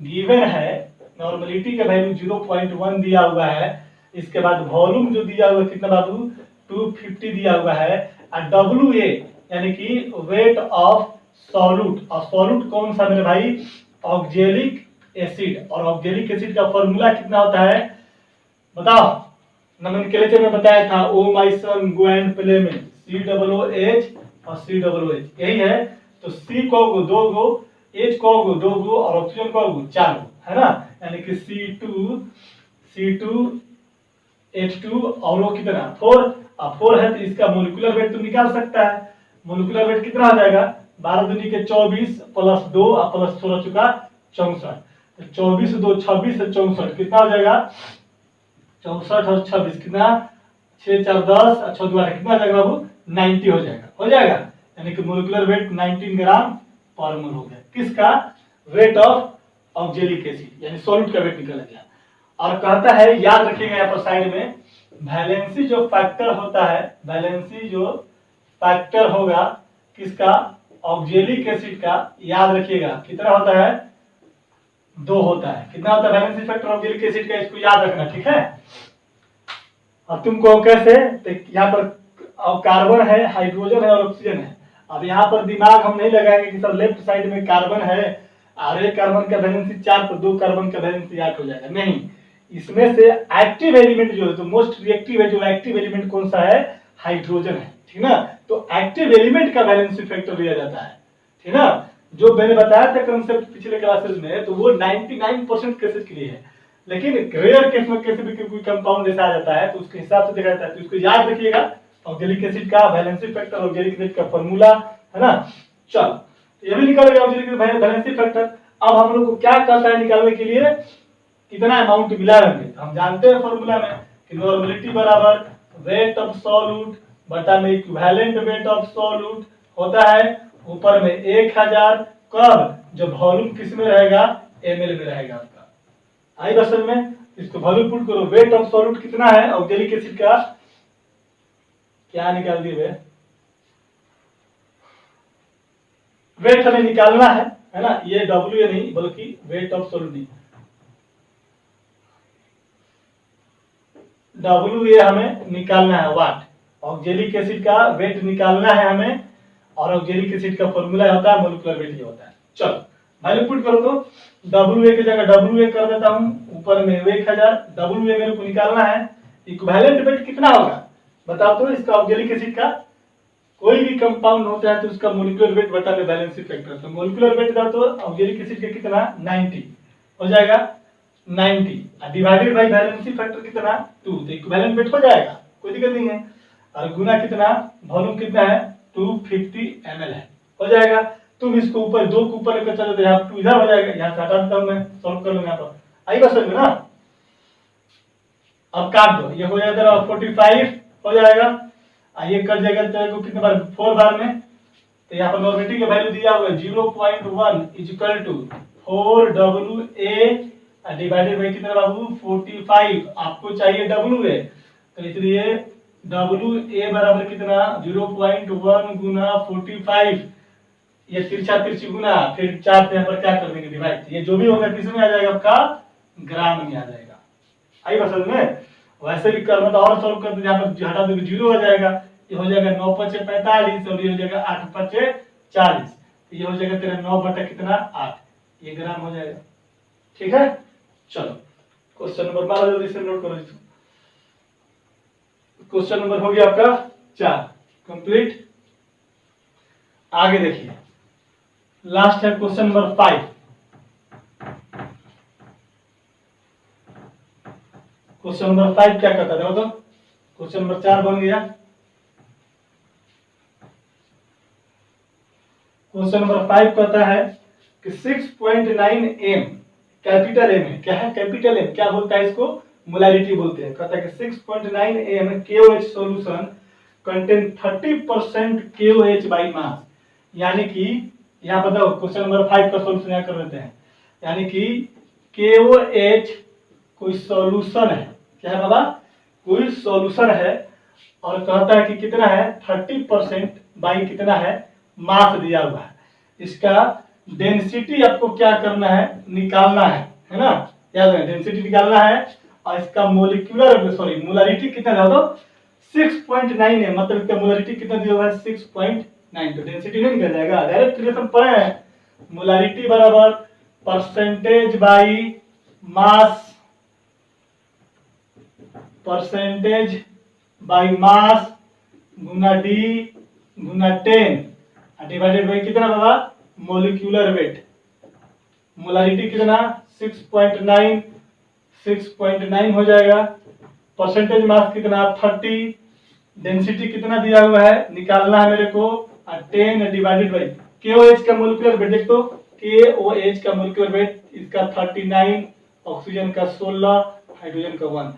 Speaker 1: गिवन है नॉर्मलिटी का वैल्यू 0.1 दिया हुआ है, इसके बाद वॉल्यूम जो दिया हुआ है कितना बाबू 250 दिया हुआ है, और WA यानी कि वेट ऑफ सॉल्यूट, और सॉल्यूट कौन सा मेरे भाई, ऑक्जेलिक एसिड, और ऑक्जेलिक एसिड का फॉर्मूला कितना होता है बताओ, नोमेनक्लेचर में बताया था, oh my son go and play में, COOH और COOH यही है, तो C को 2 गो, H को 2 गो और ऑक्सीजन को 4 गो, है ना, यानी कि C2H2 और वो कितना 4, अब 4 है तो इसका मोलिकुलर वेट तुम निकाल सकता है, मोलिकुलर वेट कितना हो जाएगा 12 दूनी के 24 प्लस 2 और प्लस 4 चुका 64, तो 24 2 26 से 64 कितना हो जाएगा 64 और 26 कितना 6 4 10 और 6 2 8 कितना हो जाएगा बाबू 90 हो जाएगा, यानी कि मोलिकुलर वेट 19 ग्राम पर मोल हो गया, किसका वेट ऑफ ऑक्जेलिक एसिड, यानी सॉल्यूट का वेट निकल गया। और कहता है याद रखिएगा यहाँ पर साइड में वैलेंसी जो फैक्टर होता है, वैलेंसी जो फैक्टर होगा किसका, ऑक्जेलिक एसिड का, याद रखिएगा कितना होता है 2 होता है, कितना होता है वैलेंसी फैक्टर ऑक्जेलिक एसिड का, इसको याद रखना ठीक है। अब तुमको कैसे, तो यहाँ पर कार्बन है, हाइड्रोजन है और ऑक्सीजन है, अब यहाँ पर दिमाग हम नहीं लगाएंगे कि सर लेफ्ट साइड में कार्बन है और एक कार्बन का वैलेंसी 4 तो 2 कार्बन का वैलेंसी 8 हो जाएगा, नहीं, इसमें से एक्टिव एलिमेंट जो है, तो मोस्ट रिएक्टिव है, जो एक्टिव एलिमेंट कौन सा है, हाइड्रोजन है, ठीक ना, तो एक्टिव एलिमेंट का वैलेंसी फैक्टर लिया जाता है, ठीक ना, जो मैंने बताया था कंसेप्ट पिछले क्लासेस में, तो वो 99% केसेस के लिए है, लेकिन रेयर केस में कैसे भी कोई कंपाउंड ऐसा आ जाता है तो उसके हिसाब से देखा जाता है, तो इसको याद रखिएगा, ऑक्जेलिक एसिड का वैलेंसी फैक्टर, ऑक्जेलिक एसिड का फार्मूला, है ना, चलो ये भी निकल गया ऑक्जेलिक वैलेंसी फैक्टर। अब हम लोग को क्या कहता है निकालने के लिए, कितना अमाउंट मिला रहेंगे, हम जानते हैं फार्मूला में कि नॉर्मलिटी बराबर वेट ऑफ सॉल्यूट बटा में इक्विवेलेंट वेट ऑफ सॉल्यूट होता है, ऊपर में 1000, कब जब वॉल्यूम किस में रहेगा, ml में रहेगा आपका, आई बस में, इसको वॉल्यूम पुट करो, वेट ऑफ सॉल्यूट कितना है ऑक्जेलिक एसिड का, क्या निकाल दिए वेट हमें निकालना है ना, ये W नहीं बल्कि वेट ऑफ सॉल्यूट नहीं, WA हमें निकालना है, वाट ऑक्जेलिक एसिड का वेट निकालना है हमें, और ऑक्जेलिक एसिड का फॉर्मूला होता है मोलिकुलर वेट, ये होता है। चलो वैल्यू पुट करो, तो WA की जगह WA कर देता हूं, ऊपर में 1000, WA मेरे को निकालना है, इक्विवेलेंट वेट कितना होगा बताओ तो, इसका ऑक्जेलिक एसिड का, कोई भी कंपाउंड होता है तो उसका मोलिकुलर वेट बटा में वैलेंसी फैक्टर, तो मोलिकुलर वेट का तो ऑक्जेलिक एसिड का कितना 90 हो जाएगा, 90 डिवाइडेड बाय वैलेंसी फैक्टर कितना 2, तो इक्विवेलेंट वेट हो जाएगा, कोई दिक्कत नहीं है, और गुना कितना, वॉल्यूम कितना है 250 ml है, हो जाएगा। तुम इसको ऊपर 2 के ऊपर लेकर चलो तो यहाँ 2 इधर हो जाएगा, यहाँ से हटा देता हूं मैं, सॉल्व कर लूंगा, यहाँ पर आई बस समझ में ना, अब काट दो, ये हो जाएगा 45 हो जाएगा, ये कट जाएगा तेरे को कितने बार 4 बार में, तो यहाँ पर नॉर्मलिटी का वैल्यू दिया हुआ है 0.1 is equal to 4WA divided by कितना बाबू 45, आपको चाहिए WA, तो इसलिए WA बराबर कितना 0.1 गुना 45, ये तिरछा तिरछी गुना फिर 4 से यहाँ पर क्या कर देंगे डिवाइड, ये जो भी होगा किस में आ जाएगा आपका ग्राम में आ जाएगा, आई बस में, वैसे भी करना तो और सॉल्व कर दो, यहाँ पर हटा दो 0 हो जाएगा, ये हो जाएगा 9 5 45 और ये हो जाएगा 8 5 40, ये हो जाएगा तेरा 9 बटा कितना 8, ये ग्राम हो जाएगा, ठीक है। चलो क्वेश्चन नंबर 12 जल्दी से नोट करो इसको, क्वेश्चन नंबर हो गया आपका 4 कंप्लीट। आगे देखिए लास्ट है क्वेश्चन नंबर 5। क्वेश्चन नंबर 5 क्या कहता है तो क्वेश्चन नंबर 4 बन गया। क्वेश्चन नंबर 5 कहता है कि 6.9 m, कैपिटल एम है, क्या है कैपिटल एम, क्या बोलता है इसको, मोलैरिटी बोलते हैं। कहता है कि 6.9 m KOH solution contain 30% KOH by mass, यानी कि यहाँ बताओ क्वेश्चन नंबर 5 का सॉल्यूशन यहाँ कर लेते हैं। यानी कि KOH कोई सॉल्यूशन है, क्या है बाबा, कोई सॉल्यूशन है, और कहता है कि कितना है 30% बाई कितना है मास दिया हुआ है। इसका डेंसिटी आपको क्या करना है, निकालना है ना, याद रखें डेंसिटी निकालना है। और इसका मोलिकुलर सॉरी मोलरिटी कितना दिया तो 6.9 है, मतलब इसका मोलरिटी कितना दिया हुआ है 6.9, तो डेंसिटी नहीं निकल जाएगा, डायरेक्ट रिलेशन पढ़े हैं। मोलरिटी बराबर percentage by mass, percentage by mass Guna D Guna 10 divided by कितना बाबा, मोलिकुलर वेट। मोलरिटी कितना 6.9, 6.9 हो जाएगा, परसेंटेज मास कितना 30, डेंसिटी कितना दिया हुआ है निकालना है मेरे को, 10 डिवाइडेड बाई KOH का मोलिकुलर वेट, देख तो KOH का मोलिकुलर वेट इसका 39, ऑक्सीजन का 16, हाइड्रोजन का 1,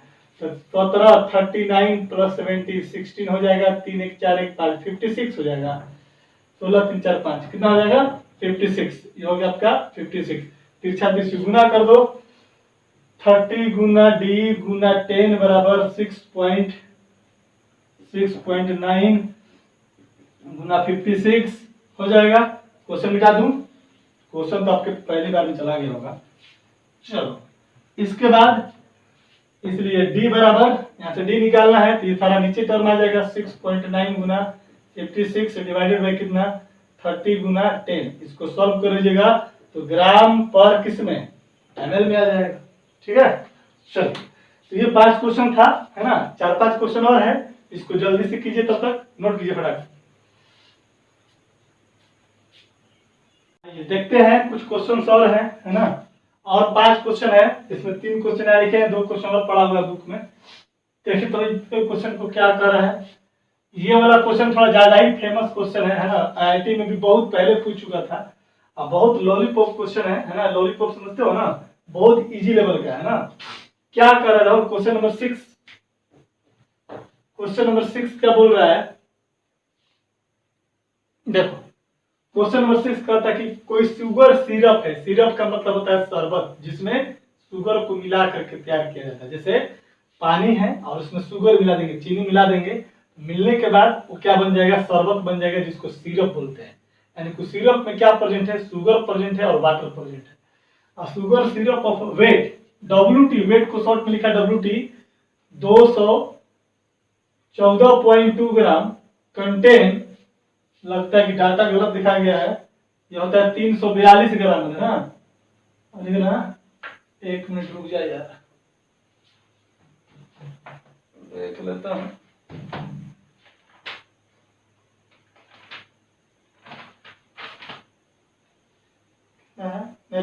Speaker 1: तो 17, 39 प्लस 70 16 हो जाएगा, 3 1 4 1 5 56 हो जाएगा, 16 3 4 5 कितना हो जाएगा 56, ये हो गया आपका 56। तिरछा तिरछी गुना कर दो, 30 गुना डी गुना 10 बराबर 6.9 गुना 56 हो जाएगा। क्वेश्चन मिटा दूं, क्वेश्चन तो आपके पहली बार में चला गया होगा। चलो इसके बाद इसलिए d बराबर यहाँ से d निकालना है, तो ये सारा नीचे टर्म आ जाएगा 6.9 गुना 56 डिवाइडेड बाई कितना 30 गुना 10, इसको सॉल्व कर लीजिएगा तो ग्राम पर किसमें ml में आ जाएगा। ठीक है, चलो तो ये 5 क्वेश्चन था, है ना, 4-5 क्वेश्चन और है, इसको जल्दी से कीजिए, तब तक नोट कीजिए फटाफट। ये देखते हैं कुछ क्वेश्चन और है ना, और 5 क्वेश्चन है, इसमें 3 क्वेश्चन है लिखे हैं, 2 क्वेश्चन और पढ़ा हुआ है बुक में। देखिए तो इस क्वेश्चन को क्या कर रहा है, ये वाला क्वेश्चन थोड़ा ज्यादा ही फेमस क्वेश्चन है ना, IIT में भी बहुत पहले पूछ चुका था, और बहुत लॉलीपॉप क्वेश्चन है ना, लॉलीपॉप समझते हो ना, बहुत इजी लेवल का है ना। क्या कर रहा है क्वेश्चन नंबर 6, क्वेश्चन नंबर 6 क्या बोल रहा है, देखो क्वेश्चन नंबर 6 कहता है कि कोई शुगर सिरप है, सिरप का मतलब होता है शरबत, जिसमें शुगर को मिला करके तैयार किया जाता है। जैसे पानी है और उसमें शुगर मिला देंगे, चीनी मिला देंगे, मिलने के बाद वो क्या बन जाएगा, शरबत बन जाएगा, जिसको सिरप बोलते हैं। यानी कि सिरप में क्या प्रेजेंट है, शुगर प्रेजेंट है और वाटर प्रेजेंट है। और sugar syrup of weight WT, weight को शॉर्ट में लिखा WT 214.2 ग्राम कंटेन, लगता है कि डाटा गलत दिखाया गया है, यह होता है 342 ग्राम है ना, एक मिनट रुक जाए यार, देख लेता हूँ।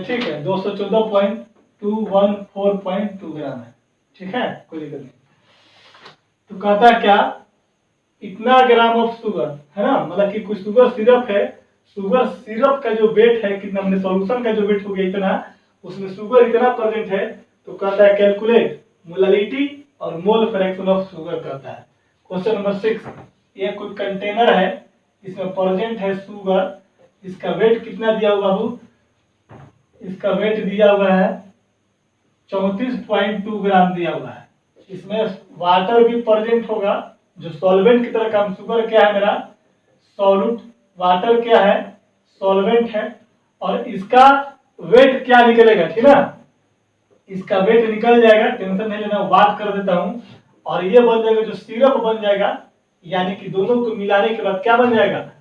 Speaker 1: ठीक है 214.214.2 ग्राम है, ठीक है कोई दिक्कत नहीं। तो कहता है क्या, इतना ग्राम ऑफ शुगर है ना, मतलब कि कुछ शुगर सिरप है, शुगर सिरप का जो वेट है कितना, हमने सॉल्यूशन का जो वेट हो गया इतना, उसमें शुगर इतना प्रेजेंट है, तो कहता है कैलकुलेट मोलरिटी और मोल फ्रैक्शन ऑफ शुगर करता है। क्वेश्चन नंबर 6, ये कोई कंटेनर है, इसमें प्रेजेंट है शुगर, इसका वेट कितना दिया हुआ बाबू, इसका वेट दिया हुआ है 34.2 ग्राम दिया हुआ है। इसमें वाटर भी प्रेजेंट होगा, जो सॉल्वेंट की तरह काम, शुगर क्या है मेरा सॉल्यूट, वाटर क्या है सॉल्वेंट है, और इसका वेट क्या निकलेगा, ठीक ना, इसका वेट निकल जाएगा, टेंशन नहीं लेना, बात कर देता हूं, और ये बन जाएगा जो सिरप बन जाएगा, यानी कि दोनों को मिलाने के बाद क्या बन जाएगा,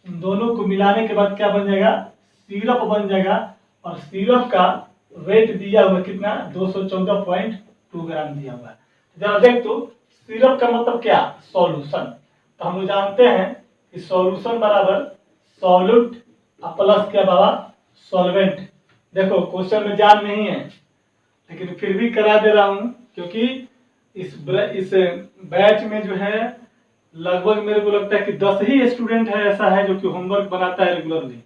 Speaker 1: दोनों को मिलाने के बाद क्या बन जाएगा, सिरप बन जाएगा, और सिरप का वेट दिया हुआ कितना 214.2 ग्राम दिया हुआ है। जरा देख तो सिरप का मतलब क्या, सॉल्यूशन, तो हम जानते हैं कि सॉल्यूशन बराबर सॉल्यूट अब प्लस क्या बाबा सॉल्वेंट। देखो क्वेश्चन में जान नहीं है लेकिन फिर भी करा दे रहा हूं क्योंकि इस बैच में जो है लगभग मेरे को लगता है कि 10 ही स्टूडेंट है ऐसा है जो कि होमवर्क बनाता है रेगुलरली,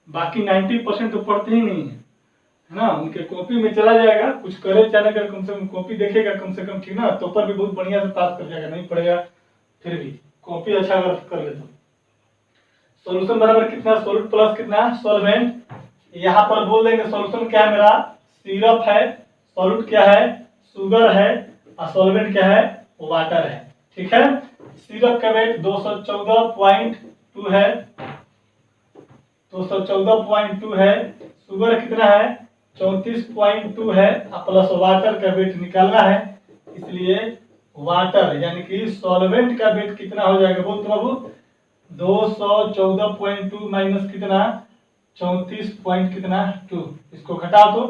Speaker 1: बाकी 90% तो पढ़ते ही नहीं है ना। उनके कॉपी में चला जाएगा, कुछ करे चाहे कर, कम से कम कॉपी देखेगा कम से कम, ठीक ना। तो पर भी बहुत बढ़िया से पास कर जाएगा, नहीं पढ़ेगा फिर भी कॉपी अच्छा अगर कर ले तो। सॉल्यूशन बराबर कितना, सोल्यूट प्लस कितना सॉल्वेंट। यहाँ पर बोल देंगे सॉल्यूशन क्या है मेरा, सिरप है, सॉल्यूट क्या है शुगर है, और सॉल्वेंट क्या है वाटर है, ठीक है। सिरप का वेट 214.2 है, 214.2 है। शुगर कितना है 34.2 है, प्लस वाटर का वेट निकालना है, इसलिए वाटर यानी कि सॉल्वेंट का वेट कितना हो जाएगा बोल तो बाबू, 214.2 माइनस कितना 34 पॉइंट कितना 2, इसको घटाओ तो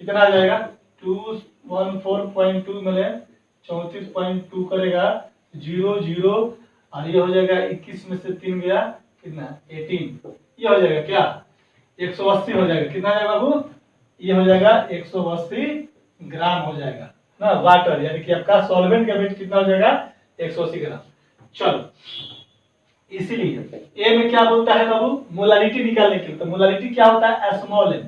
Speaker 1: कितना आ जाएगा 214.2 मिले 34.2 करेगा 0 0, और ये हो जाएगा 21 में से 3 गया कितना 18, ये हो जाएगा क्या 180 हो जाएगा। कितना आ जाएगा बाबू, ये हो जाएगा 180 ग्राम हो जाएगा ना वाटर, यानी कि आपका सॉल्वेंट का वेट कितना हो जाएगा 180 ग्राम। चलो इसीलिए ए में क्या बोलता है बाबू, मोलालिटी निकालने के लिए। तो मोलालिटी क्या होता है स्मॉल एम,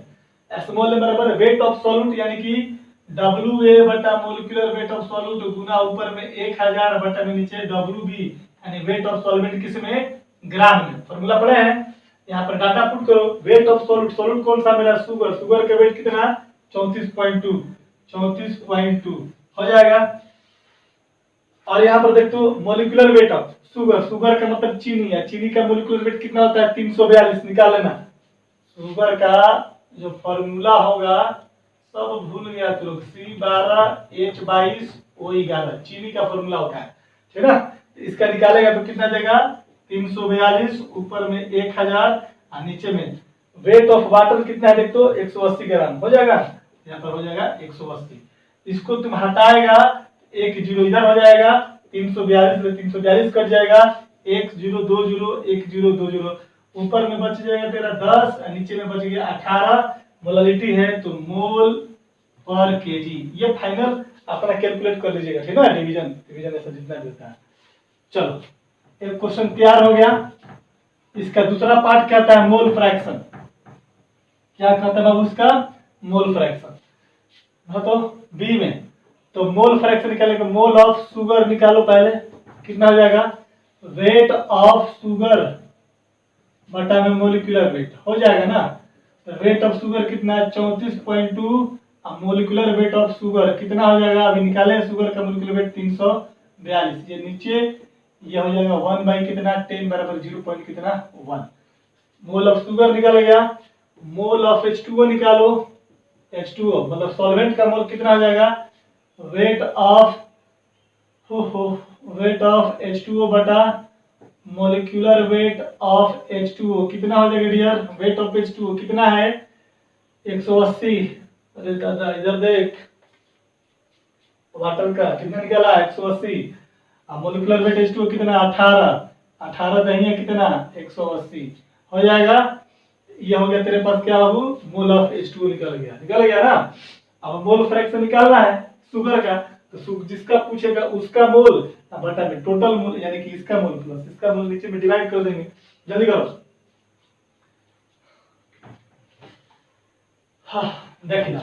Speaker 1: स्मॉल एम बराबर वेट ऑफ सॉल्यूट यानी कि WA बटा मोलिकुलर वेट ऑफ सॉल्यूट गुना ऊपर में 1000 बटा में नीचे WB यानी वेट ऑफ सॉल्वेंट किस में ग्राम में। फॉर्मूला पढ़े हैं, यहाँ पर डाटा पुट करो। वेट ऑफ सॉल्यूट, सॉल्यूट कौन सा मेरा शुगर, शुगर का वेट कितना 34.2 हो जाएगा। और यहाँ पर देख तो molecular weight of sugar, sugar का मतलब चीनी है, चीनी का मोलिकुलर वेट कितना होता है 342, निकाल लेना। शुगर का जो फॉर्मूला होगा सब भूल गया तो लोग, C12H22O11 चीनी का फॉर्मूला होता है, ठीक है ना। इसका निकालेगा तो कितना जाएगा 342, ऊपर में 1000 और नीचे में वेट ऑफ वाटर कितना है देख तो 180 ग्राम हो जाएगा, यहाँ पर हो जाएगा 180। इसको तुम हटाएगा, एक जीरो इधर हो जाएगा, 342 में 342 कट जाएगा, 1020 ऊपर में बच जाएगा तेरा 10 और नीचे में बच गया 18। मोलालिटी है तो मोल पर केजी, ये फाइनल अपना कैलकुलेट कर लीजिएगा, ठीक है। डिवीजन डिवीजन ऐसा जितना भी होता है। चलो एक क्वेश्चन तैयार हो गया। इसका दूसरा पार्ट क्या आता है मोल फ्रैक्शन, क्या कहता है बाबू इसका मोल फ्रैक्शन। तो बी में तो मोल फ्रैक्शन निकालेगा, मोल ऑफ शुगर निकालो पहले, कितना हो जाएगा वेट ऑफ शुगर बटा में मोलिकुलर वेट हो जाएगा ना। तो वेट ऑफ शुगर कितना है 34.2, अब मोलिकुलर वेट ऑफ शुगर कितना हो जाएगा, अभी निकाले शुगर का मोलिकुलर वेट 342, ये नीचे ये हो जाएगा 1 बाई कितना 10 बराबर 0 पॉइंट कितना 1। मोल ऑफ शुगर निकाला गया, मोल ऑफ H2O निकालो, H2O मतलब सॉल्वेंट का मोल कितना हो जाएगा वेट ऑफ H2O बटा मोलिकुलर वेट ऑफ H2O कितना हो जाएगा डियर, वेट ऑफ H2O कितना है 180। अरे दादा इधर देख, वाटर का कितना निकाला 180, अब मोलिकुलर वेट H2O कितना 18 दही कितना 180 हो जाएगा। ये हो गया तेरे पास क्या बाबू मोल ऑफ H2O निकल गया ना। अब मोल फ्रैक्शन निकालना है शुगर का, तो जिसका पूछेगा उसका मोल बटा में टोटल मोल यानी कि इसका मोल प्लस इसका मोल नीचे में डिवाइड कर देंगे, जल्दी करो। हाँ देखना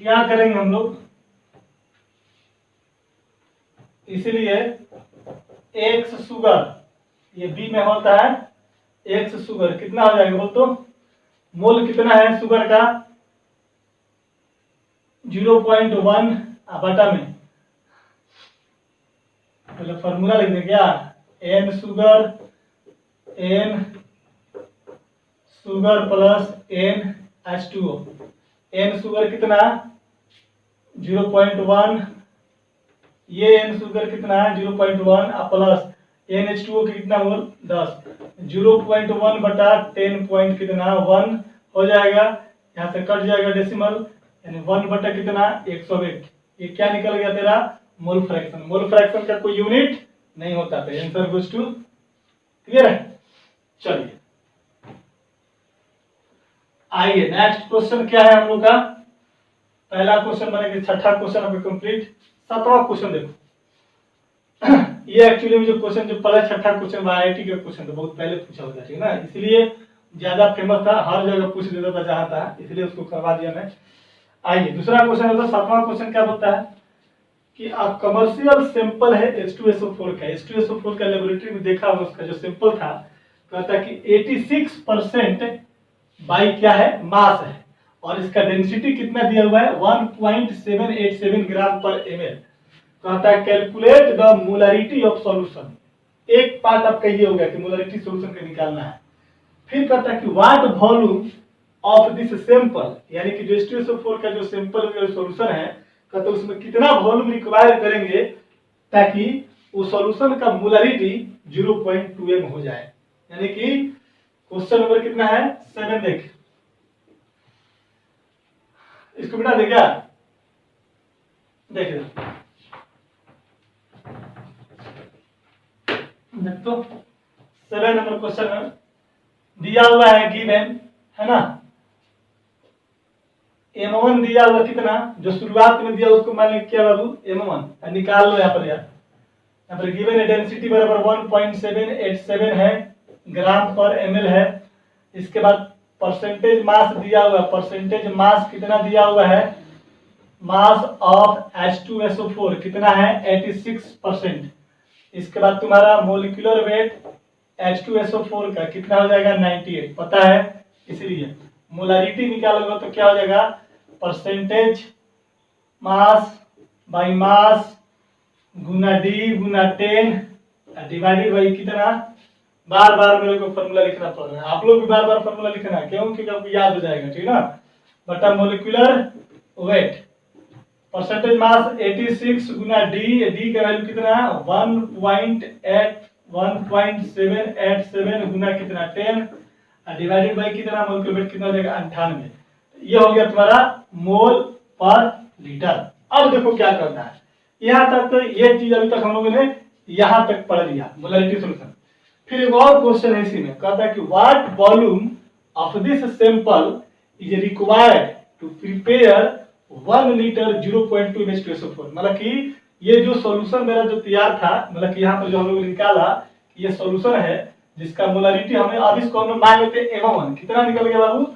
Speaker 1: क्या करेंगे हम लोग, इसलिए एक्स शुगर ये बी में होता है, एक्स शुगर कितना हो जाएगा बोल तो, मोल कितना है शुगर का 0.1 बटा में, मतलब फॉर्मूला लिख दें क्या N sugar plus N H2O, N sugar कितना 0.1, ये एन शुगर कितना है 0.1 प्लस एन H2O की कितना मोल 10, 0.1 बटा 10 पॉइंट कितना 1 हो जाएगा, यहाँ से कट जाएगा डेसिमल यानी 1 बटा कितना 108, ये क्या निकल गया तेरा मोल फ्रैक्शन। मोल फ्रैक्शन का कोई यूनिट नहीं होता था। आंसर गोज टू, क्लियर है। चलिए आइए नेक्स्ट क्वेश्चन क्या है हम लोग का। पहला क्वेश्चन बने कि छठा क्वेश्चन अभी कंप्लीट। सातवां क्वेश्चन देखो ये एक्चुअली में जो क्वेश्चन जो पहला छठा क्वेश्चन आईआईटी का क्वेश्चन था, बहुत पहले पूछा होता है ना, इसलिए ज्यादा फेमस था, हर जगह पूछ देता था जहां था, इसलिए उसको करवा दिया मैं। आइए दूसरा क्वेश्चन होता है, सातवां क्वेश्चन क्या बोलता है कि कमर्शियल सैंपल है H2SO4 का। H2SO4 का लेबोरेटरी में देखा होगा, उसका जो सैंपल था कहता है कि 86% बाई क्या है, मास है, और इसका डेंसिटी कितना दिया हुआ है 1.787 ग्राम पर ml। कहता है calculate the molarity of solution. एक पार्ट आपका ये हो गया कि मोलरिटी सॉल्यूशन का निकालना है। फिर कहता है कि what volume of this sample, यानी कि जो H2SO4 का जो सैंपल का सॉल्यूशन है, कहता है उसमें कितना वॉल्यूम रिक्वायर करेंगे ताकि उस सॉल्यूशन का मोलरिटी 0.2 m हो जाए। यानी कि क्वेश्चन नंबर कितना है 7 देख, इसको बिठा दे क्या, देख तो 7 नंबर क्वेश्चन दिया हुआ है गिवन है ना। M1 दिया हुआ कितना, जो शुरुआत में दिया उसको मान लीजिए क्या बाबू M1 निकाल लो। यहाँ पर गिवन है डेंसिटी बराबर 1.787 है ग्राम पर ml है। इसके बाद परसेंटेज मास दिया हुआ है, परसेंटेज मास कितना दिया हुआ है, मास ऑफ H2SO4 कितना है 86%। इसके बाद तुम्हारा मोलिकुलर वेट H2SO4 का कितना हो जाएगा 98, पता है, इसलिए मोलारिटी निकालोगे तो क्या हो जाएगा percentage mass by mass Guna D Guna 10 divided by कितना, बार बार मेरे को फॉर्मूला लिखना पड़ रहा है, आप लोग भी बार बार फॉर्मूला लिखना है क्योंकि आपको याद हो जाएगा, ठीक है ना। बटा मोलिकुलर वेट परसेंटेज मास 86 गुना डी का वैल्यू कितना है 1.787 गुना कितना 10 डिवाइडेड बाई कितना, मोलिकुलर वेट कितना हो जाएगा 98। ये हो गया तुम्हारा मोल पर लीटर। अब देखो क्या करना है, यहाँ तक तो ये चीज अभी तक हम लोगों ने यहाँ तक पढ़ लिया मोलरिटी सॉल्यूशन। फिर एक और क्वेश्चन है इसी में, कहता है कि what volume of this sample is required to prepare 1 litre 0.2 H2SO4। मतलब कि ये जो सॉल्यूशन मेरा जो तैयार था, मतलब कि यहाँ पर जो हम लोग निकाला ये सॉल्यूशन है जिसका मोलरिटी हमें, अब इसको हम लोग मान लेते हैं M1 कितना निकल गया बाबू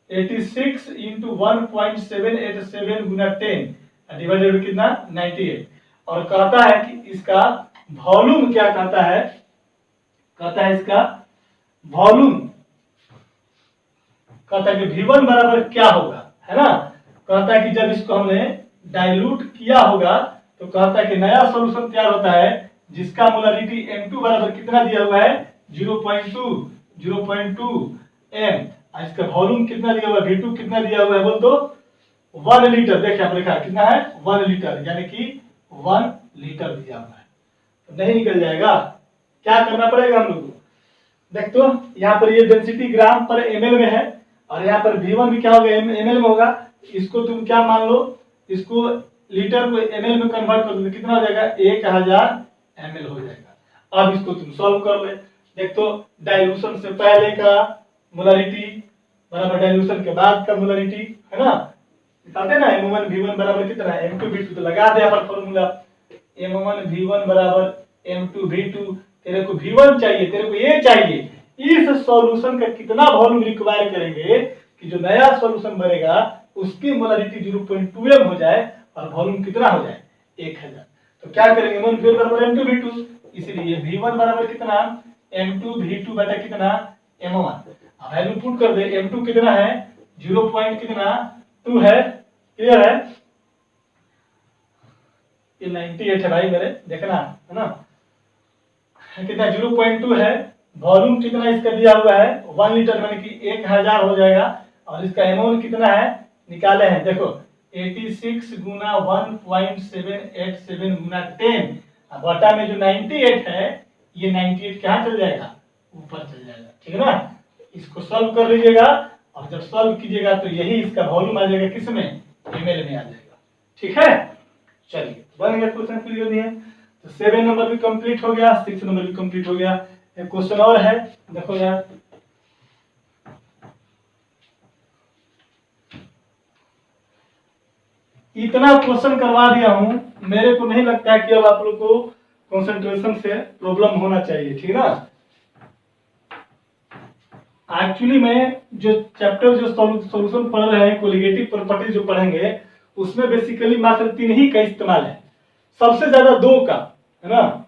Speaker 1: 86 इंटू 1.787 गुना 10 डिवाइडेड कितना 98। और कहता है कि इसका वॉल्यूम क्या कहता है, कहता है इसका वॉल्यूम कहता है कि V1 बराबर क्या होगा, है ना। कहता है कि जब इसको हमने डाइल्यूट किया होगा तो कहता है कि नया सॉल्यूशन तैयार होता है जिसका मोलरिटी M2 बराबर कितना दिया हुआ है 0.2 m। इसका वॉल्यूम कितना दिया हुआ है V2 कितना दिया हुआ है बोल दो 1 लीटर। देखिए आप लिखा कितना है 1 लीटर, यानी कि 1 लीटर दिया हुआ है, तो नहीं निकल जाएगा, क्या करना पड़ेगा हम लोग को। देख तो यहाँ पर ये डेंसिटी ग्राम पर ml में है और यहाँ पर V1 भी क्या होगा ml में होगा। इसको तुम क्या मान लो, इसको लीटर को ml में कन्वर्ट कर दो तो कितना हो जाएगा 1000 ml हो जाएगा। अब इसको तुम सॉल्व कर ले। देख तो डाइल्यूशन से पहले का मोलरिटी बराबर डाइल्यूशन के बाद का मोलरिटी, है ना, निकालते ना M1 V1 बराबर कितना है M2 V2, तो लगा दे अपन फॉर्मूला M1 V1 बराबर M2 V2। तेरे को V1 चाहिए, तेरे को ये चाहिए इस सॉल्यूशन का कितना वॉल्यूम रिक्वायर करेंगे कि जो नया सॉल्यूशन बनेगा उसकी मोलरिटी 0.2 m हो जाए और वॉल्यूम कितना हो जाए 1000। तो क्या करेंगे M1 बराबर M2 V2, इसलिए V1 बराबर कितना M2 V2 बटा कितना M1। अब वैल्यू पुट कर दे, M2 कितना है 0.2 है, क्लियर है। ये 98 है भाई मेरे, देखना है ना, कितना 0.2 है। वॉल्यूम कितना इसका दिया हुआ है 1 लीटर, माने कि 1000 हो जाएगा। और इसका M1 कितना है निकाले हैं, देखो 86 गुना 1.787 गुना 10 बटा में जो 98 है, ये 98 कहाँ चल जाएगा ऊपर चल जाएगा, ठीक है ना। इसको सॉल्व कर लीजिएगा और जब सॉल्व कीजिएगा तो यही इसका वॉल्यूम आ जाएगा किसमें ml में आ जाएगा, ठीक है। चलिए बन गया क्वेश्चन फिर दिए, तो 7 नंबर भी कंप्लीट हो गया, 6 नंबर भी कंप्लीट हो गया। एक क्वेश्चन और है, देखो यार, इतना क्वेश्चन करवा दिया हूं, मेरे को नहीं लगता है कि अब आप लोग को कंसंट्रेशन से प्रॉब्लम होना चाहिए, ठीक है ना। एक्चुअली में जो चैप्टर जो सॉल्यूशन पढ़ रहे हैं, कोलिगेटिव प्रॉपर्टी जो पढ़ेंगे, उसमें बेसिकली मात्र 3 ही का इस्तेमाल है, सबसे ज्यादा 2 का, है ना।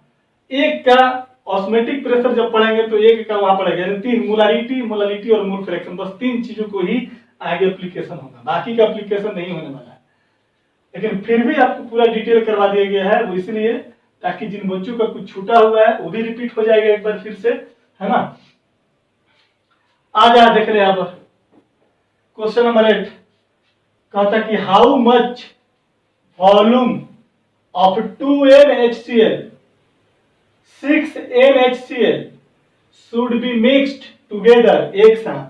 Speaker 1: एक का ऑस्मेटिक प्रेशर जब पढ़ेंगे तो एक का वहां पढ़ेगा, 3 मोलारिटी, मोलालिटी और मोल फ्रैक्शन, बस 3 चीजों को ही आगे एप्लीकेशन होगा, बाकी का एप्लीकेशन नहीं होने वाला है। लेकिन फिर भी आपको पूरा डिटेल करवा दिया गया है, वो इसलिए ताकि जिन बच्चों का कुछ छूटा हुआ है वो भी रिपीट हो जाएगा एक बार फिर से, है ना। आ जा देख रहे हैं आप क्वेश्चन नंबर 8, कहता कि how much volume of 2NHCl 6NHCl should be mixed together, एक साथ,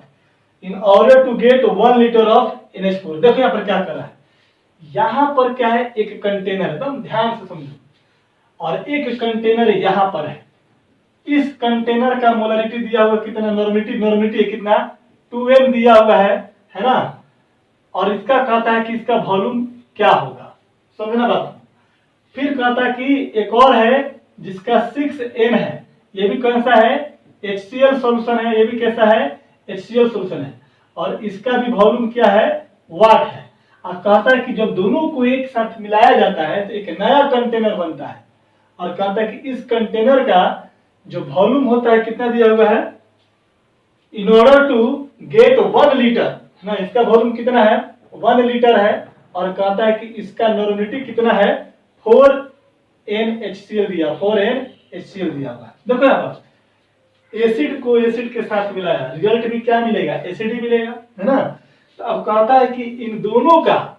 Speaker 1: in order to get 1 liter of NH4। देखो यहाँ पर क्या कर रहा है, यहां पर क्या है, एक कंटेनर, एकदम ध्यान से समझो, और एक कंटेनर यहां पर है। इस कंटेनर का मोलारिटी दिया हुआ कितना, नॉर्मिटी कितना 2m दिया हुआ है ना। और इसका कहता है कि इसका वॉल्यूम क्या होगा, समझना बात। फिर कहता है कि एक और है जिसका 6n है, ये भी कैसा है, HCl सॉल्यूशन है, ये भी कैसा है, HCl सॉल्यूशन है, और इसका भी वॉल्यूम क्या है, वाट है। और कहता है कि जब दोनों को एक साथ मिलाया जाता है तो एक नया कंटेनर बनता है, और कहता है कि इस कंटेनर का जो वॉल्यूम होता है कितना दिया हुआ है, in order to get 1 litre ना, इसका वॉल्यूम कितना है, 1 लीटर है, और कहता है कि इसका नॉर्मिटी कितना है, 4NHCl दिया, 4NHCl दिया हुआ है। देखो यहाँ पर एसिड को एसिड के साथ मिलाया, रिजल्ट भी क्या मिलेगा, एसिड ही मिलेगा, है ना। तो अब कहता है कि इन दोनों का,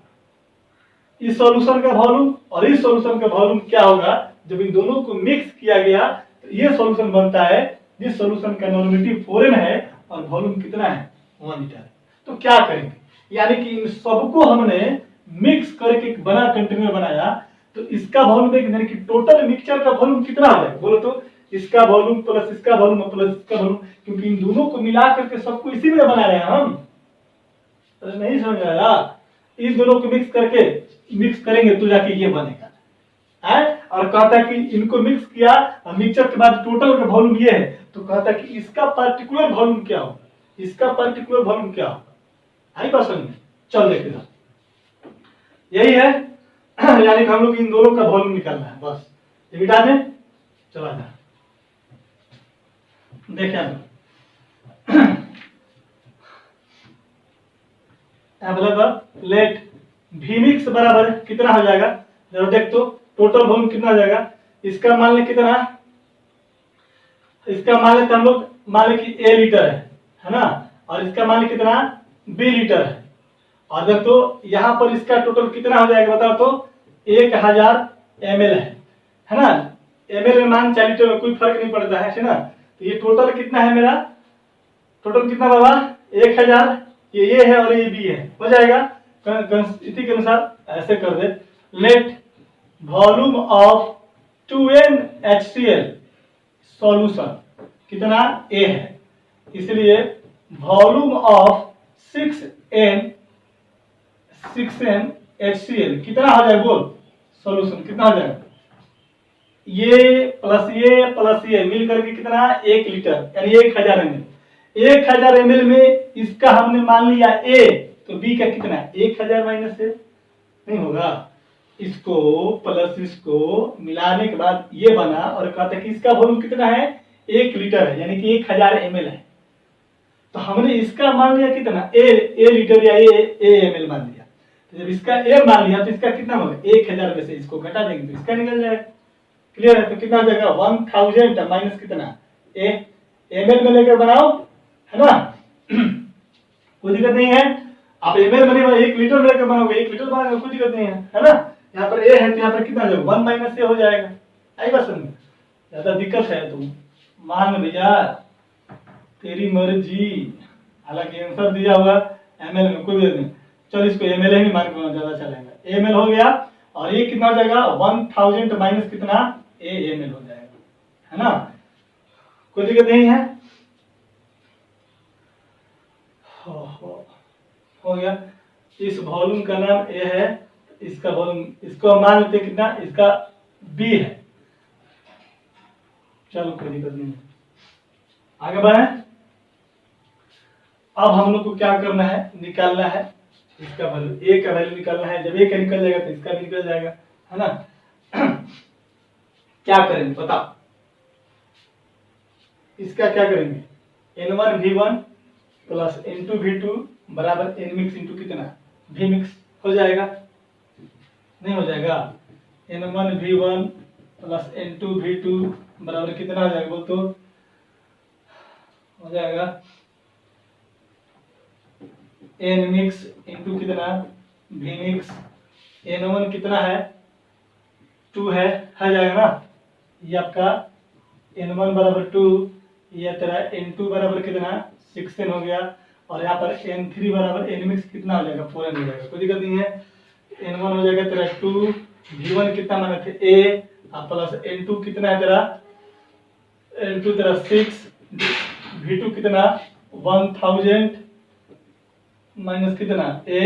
Speaker 1: इस सॉल्यूशन का वॉल्यूम और इस सॉल्यूशन का वॉल्यूम क्या होगा, जब इन दोनों को मिक्स किया गया तो ये सॉल्यूशन बनता है, जिस सॉल्यूशन का नॉर्मिटी 4n है और वॉल्यूम कितना है, 1 लीटर। तो क्या करेंगे, यानी कि इन सबको हमने मिक्स करके बना कंटेनर बनाया, तो इसका वॉल्यूम यानी कि टोटल मिक्सचर का वॉल्यूम कितना हो जाएगा, बोलो तो, इसका वॉल्यूम प्लस इसका वॉल्यूम प्लस इसका वॉल्यूम, क्योंकि इन दोनों को मिला करके सबको इसी में बना रहे हैं हम। नहीं समझ आया, इस दोनों को मिक्स करेंगे तो जाके ये बनेगा है। और कहता है कि इनको मिक्स किया और मिक्सचर के बाद टोटल का वॉल्यूम ये है, तो कहता है कि इसका पर्टिकुलर वॉल्यूम क्या होगा, इसका पर्टिकुलर वॉल्यूम क्या होगा, आई बात समझ में। चल देखिए, यही है यानी कि हम लोग इन दोनों का वॉल्यूम निकालना है, बस ये मिटा दें, चला जाए। देखें लेट वी मिक्स बराबर कितना हो जाएगा, जरा देख तो, टोटल वॉल्यूम कितना हो जाएगा, इसका मान ले कितना, इसका मान लेते हम लोग, मान ले कि A लीटर है ना, और इसका मान ले कितना B लीटर है, और देख तो यहाँ पर इसका टोटल कितना हो जाएगा बताओ तो, 1000 ml है ना। ml में मान 4 लीटर में कोई फर्क नहीं पड़ता है ना। तो ये टोटल कितना है मेरा, टोटल कितना बाबा 1000, ये है और ये B है, हो जाएगा। इसी के अनुसार ऐसे कर दे, let volume of 2NHCl solution कितना A है, इसलिए वॉल्यूम ऑफ 6NHCl कितना हो जाएगा, बोल सॉल्यूशन कितना हो जाएगा, ये प्लस ये मिल करके कितना 1 लीटर यानी 1000 ml। 1000 ml में इसका हमने मान लिया A, तो B का कितना है, 1000 माइनस से नहीं होगा, इसको प्लस इसको मिलाने के बाद ये बना, और कहते हैं कि इसका वॉल्यूम कितना है 1 लीटर है, यानी कि 1000 ml है। तो हमने इसका मान लिया कितना A लीटर या A ml मान लिया, तो जब इसका A मान लिया तो इसका कितना होगा, 1000 में से इसको घटा देंगे तो इसका निकल जाएगा। क्लियर है, तो कितना हो जाएगा 1000 माइनस कितना A, ml में लेकर बनाओ, है ना कोई दिक्कत नहीं है। आप ml में 1 लीटर लेकर बनाओगे, 1 लीटर बनाओगे, कोई दिक्कत नहीं है ना। यहाँ पर A है तो यहाँ पर कितना जाएगा 1 माइनस A हो जाएगा, आई बात समझ में। ज्यादा दिक्कत है तो मान भैया तेरी मर्जी, हालांकि आंसर दिया हुआ ml में, कोई दिक्कत नहीं, चल इसको ml ही मान के ज्यादा चलेगा। ml हो गया, और ये कितना हो जाएगा 1000 माइनस कितना AML हो जाएगा, है ना। कोई दिक्कत नहीं है। हो गया। इस वॉल्यूम का नाम A है, इसका वॉल्यूम, इसको हम मान लेते कितना, इसका B है। चलो कोई दिक्कत नहीं है, आगे बढ़े। अब हम लोग को क्या करना है, निकालना है इसका वैल्यू, A का वैल्यू निकालना है। जब A का निकल जाएगा तो इसका भी निकल जाएगा, है ना। क्या करेंगे बताओ, इसका क्या करेंगे, N1V1 प्लस N2V2 बराबर N मिक्स इंटू कितना V मिक्स हो जाएगा, नहीं हो जाएगा। N1V1 प्लस N2V2 बराबर कितना हो जाएगा बोल तो, हो जाएगा N मिक्स इंटू कितना V मिक्स। N1 कितना है 2 है, आ जाएगा ना। ये आपका N1 बराबर 2, ये तेरा N2 बराबर कितना 16 हो गया, और यहाँ पर N3 बराबर N मिक्स कितना हो जाएगा 4N हो जाएगा, कोई दिक्कत नहीं है। N1 हो जाएगा तेरा 2, V1 कितना माने थे A, प्लस N2 कितना है तेरा, N2 तेरा 6, V2 कितना 1000 माइनस कितना A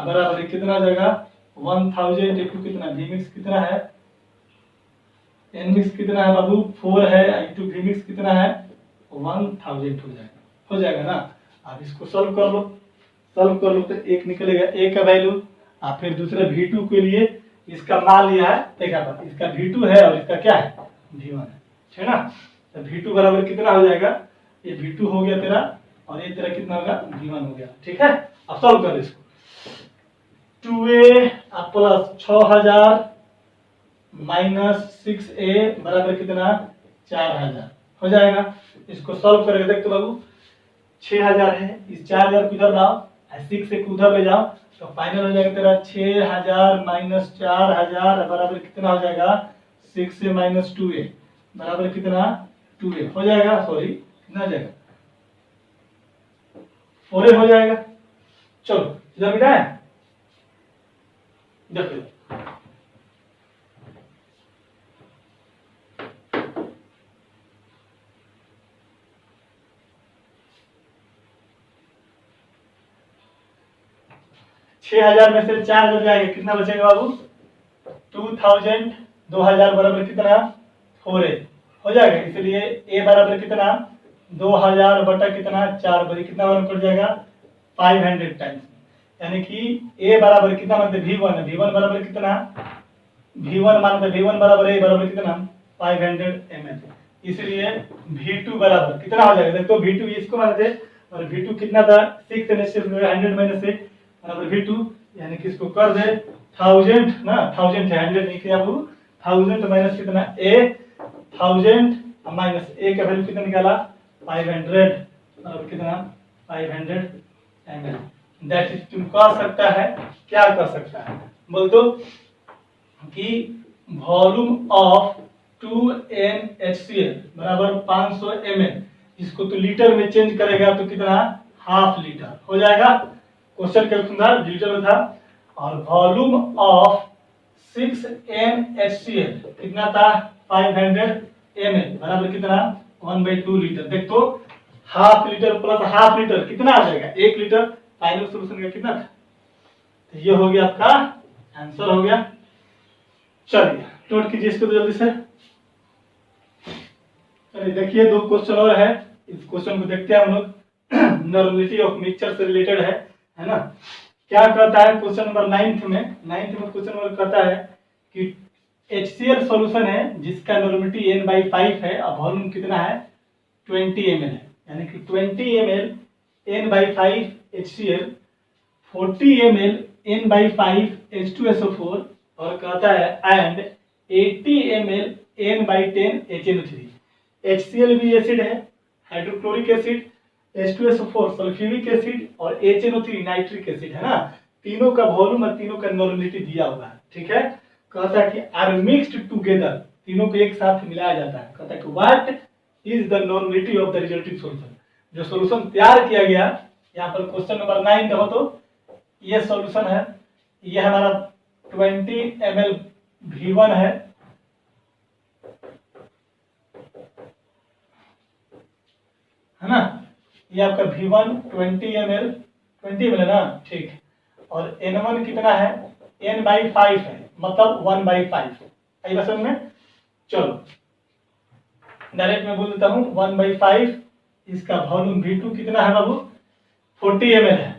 Speaker 1: बराबर कितना हो जाएगा 1000 इंटू कितना V मिक्स कितना है, N मिक्स कितना है बाबू 4 है, इंटू V मिक्स कितना है 1000 हो जाएगा ना। अब इसको सॉल्व कर लो, सॉल्व कर लो तो एक निकलेगा A का वैल्यू, और फिर दूसरे V2 के लिए इसका मान लिया है, देखा था इसका V2 है और इसका क्या है V1 है, ठीक है ना। तो V2 बराबर कितना हो जाएगा, ये V2 हो गया तेरा, और ये तेरा कितना होगा V1 हो गया, ठीक है। अब सॉल्व कर इसको, 2A प्लस 6000 माइनस 6A बराबर कितना 4000 हो जाएगा। इसको सॉल्व करेंगे, देख तो बाबू 6000 है, इस 4000 को इधर लाओ, 6 से उधर ले जाओ, तो फाइनल हो जाएगा तेरा 6000 माइनस 4000 बराबर कितना हो जाएगा 6 से माइनस 2A बराबर कितना 2A हो जाएगा, सॉरी कितना हो जाएगा 4A हो जाएगा। चलो इधर मिला है, देखो 6000 में से 4000 जाएगा, कितना बचेगा बाबू 2000, 2000 बराबर कितना 4A हो जाएगा, इसलिए A बराबर कितना 2000 बटा कितना 4 बराबर कितना बराबर पड़ जाएगा 500 टाइम्स, यानी कि A बराबर कितना मतलब V1 है, V1 बराबर कितना V1 मानते V1 बराबर A बराबर कितना 500 ml, इसलिए V2 बराबर कितना हो जाएगा, देखो V2 इसको मानते, और V2 कितना था 6 100 माइनस से बराबर V2, यानी कि इसको कर दे 1000 ना, 1000 है 100 नहीं किया बाबू, 1000 माइनस कितना A, 1000 माइनस A का वैल्यू कितना निकाला 500 बराबर कितना 500 ml। दैट इज तुम कह सकता है, क्या कर सकता है बोल तो, कि वॉल्यूम ऑफ 2NHCl बराबर 500 ml, इसको तो लीटर में चेंज करेगा तो कितना हाफ लीटर हो जाएगा, क्वेश्चन क्या लीटर में था। और वॉल्यूम ऑफ 6NHCl कितना था 500 ml बराबर कितना 1/2 लीटर, देख तो half litre plus half litre कितना आ जाएगा 1 लीटर, फाइनल सॉल्यूशन का कितना था, तो ये हो गया आपका आंसर हो गया। चलिए नोट कीजिए इसको तो जल्दी से, चलिए देखिए 2 क्वेश्चन और है, इस क्वेश्चन को देखते हैं हम लोग, नॉर्मलिटी ऑफ मिक्सचर से रिलेटेड है ना। क्या कहता है क्वेश्चन नंबर 9 में क्वेश्चन नंबर कहता है कि HCl सॉल्यूशन है जिसका नॉर्मलिटी N/5 है, और वॉल्यूम कितना है 20 ml है, यानी कि 20 ml N/5 HCl, 40 ml N/5 H2SO4, और कहता है and 80 ml N/10 HNO3। HCl भी एसिड है, hydrochloric acid, H2SO4 sulphuric acid, और HNO3 नाइट्रिक एसिड है ना, तीनों का वॉल्यूम और तीनों का नॉर्मलिटी दिया हुआ है, ठीक है। कहता है कि आर मिक्स्ड टुगेदर, तीनों को एक साथ मिलाया जाता है, कहता है कि what is the normality of the resulting solution, जो सॉल्यूशन तैयार किया गया, यहाँ पर क्वेश्चन नंबर 9 देखो तो ये सॉल्यूशन है, ये हमारा 20 ml V1 है ना, ये आपका V1 20 ml है ना, ठीक है। और N1 कितना है, N/5 है, मतलब 1/5। आई बात समझ में? चलो डायरेक्ट मैं बोल देता हूँ 1/5। इसका वॉल्यूम V2 कितना है बाबू, 40 ml है,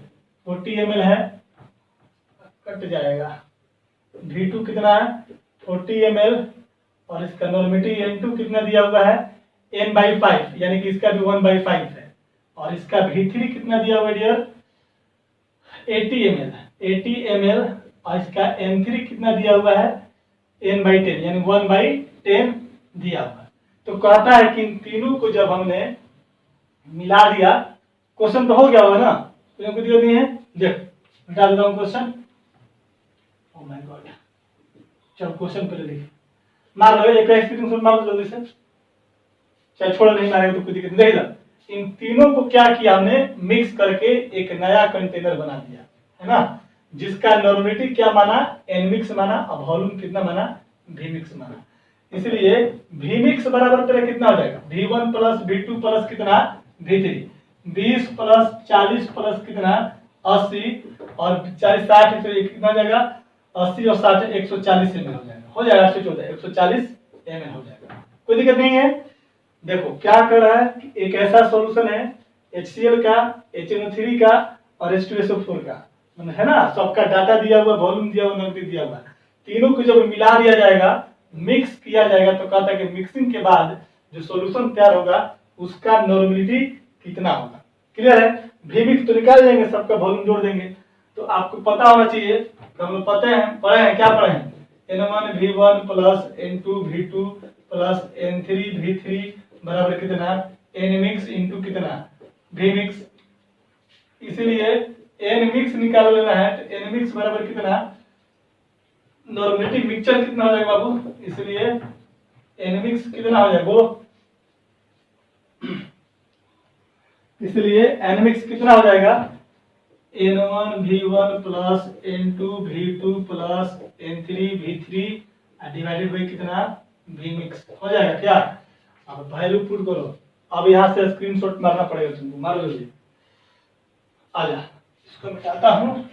Speaker 1: 40 ml है, कट जाएगा। V2 कितना है, 40 ml, और इसका नॉर्मेटिव N2 कितना दिया हुआ है, N/5, यानी कि इसका भी 1/5 है। और इसका V3 कितना दिया हुआ है डियर, 80 ml, और इसका N3 कितना दिया हुआ है, N/10, यानी 1/10 दिया हुआ है। तो कहता है कि इन तीनों को जब हमने मिला दिया, क्वेश्चन तो हो गया होगा ना, तो कोई दिक्कत नहीं है। देख मिटा देता हूँ क्वेश्चन। ओह माय गॉड, चलो क्वेश्चन पहले देखिए, मार लो एक स्क्रीनशॉट मार लो जल्दी से, चाहे छोड़ नहीं मारेगा तो कोई दिक्कत नहीं। देखिए इन तीनों को क्या किया हमने, मिक्स करके एक नया कंटेनर बना दिया है ना, जिसका नॉर्मेटिव क्या माना, एन मिक्स माना, और वॉल्यूम कितना माना, वी मिक्स माना। इसलिए वी मिक्स बराबर तेरा कितना हो जाएगा, V1 प्लस V2 प्लस कितना, V3, 20 प्लस 40 प्लस कितना 80, और 40 60 तो कितना हो जाएगा, 80 और 60 140 ml हो जाएगा, हो जाएगा 814 140 ml हो जाएगा, कोई दिक्कत नहीं है। देखो क्या कर रहा है कि एक ऐसा सॉल्यूशन है HCl का, HNO3 का और H2SO4 का, मतलब है ना, सबका डाटा दिया हुआ, वॉल्यूम दिया हुआ, नॉर्मेटिव दिया हुआ, तीनों को जब मिला दिया जाएगा, मिक्स किया जाएगा, तो कहता है कि मिक्सिंग के बाद जो सॉल्यूशन तैयार होगा उसका नॉर्मेलिटी कितना होगा। क्लियर है? वी मिक्स तो निकाल देंगे, सबका वॉल्यूम जोड़ देंगे। तो आपको पता होना चाहिए, तो हम लोग पढ़े हैं क्या पढ़े हैं, N1 V1 plus N2 V2 plus N3 V3 बराबर कितना, N मिक्स इंटू कितना, V मिक्स। इसलिए N मिक्स निकाल लेना है, तो N मिक्स बराबर कितना, नॉर्मेटिव मिक्सचर कितना हो जाएगा बाबू, इसलिए N मिक्स कितना हो जाएगा बोलो, इसलिए N मिक्स कितना हो जाएगा, N1 V1 plus N2 V2 plus N3 V3 divided by कितना, V मिक्स हो जाएगा क्या। अब वैल्यू पुट करो, अब यहाँ से स्क्रीनशॉट मारना पड़ेगा तुमको, मार लो जी, आजा इसको मिटाता हूँ।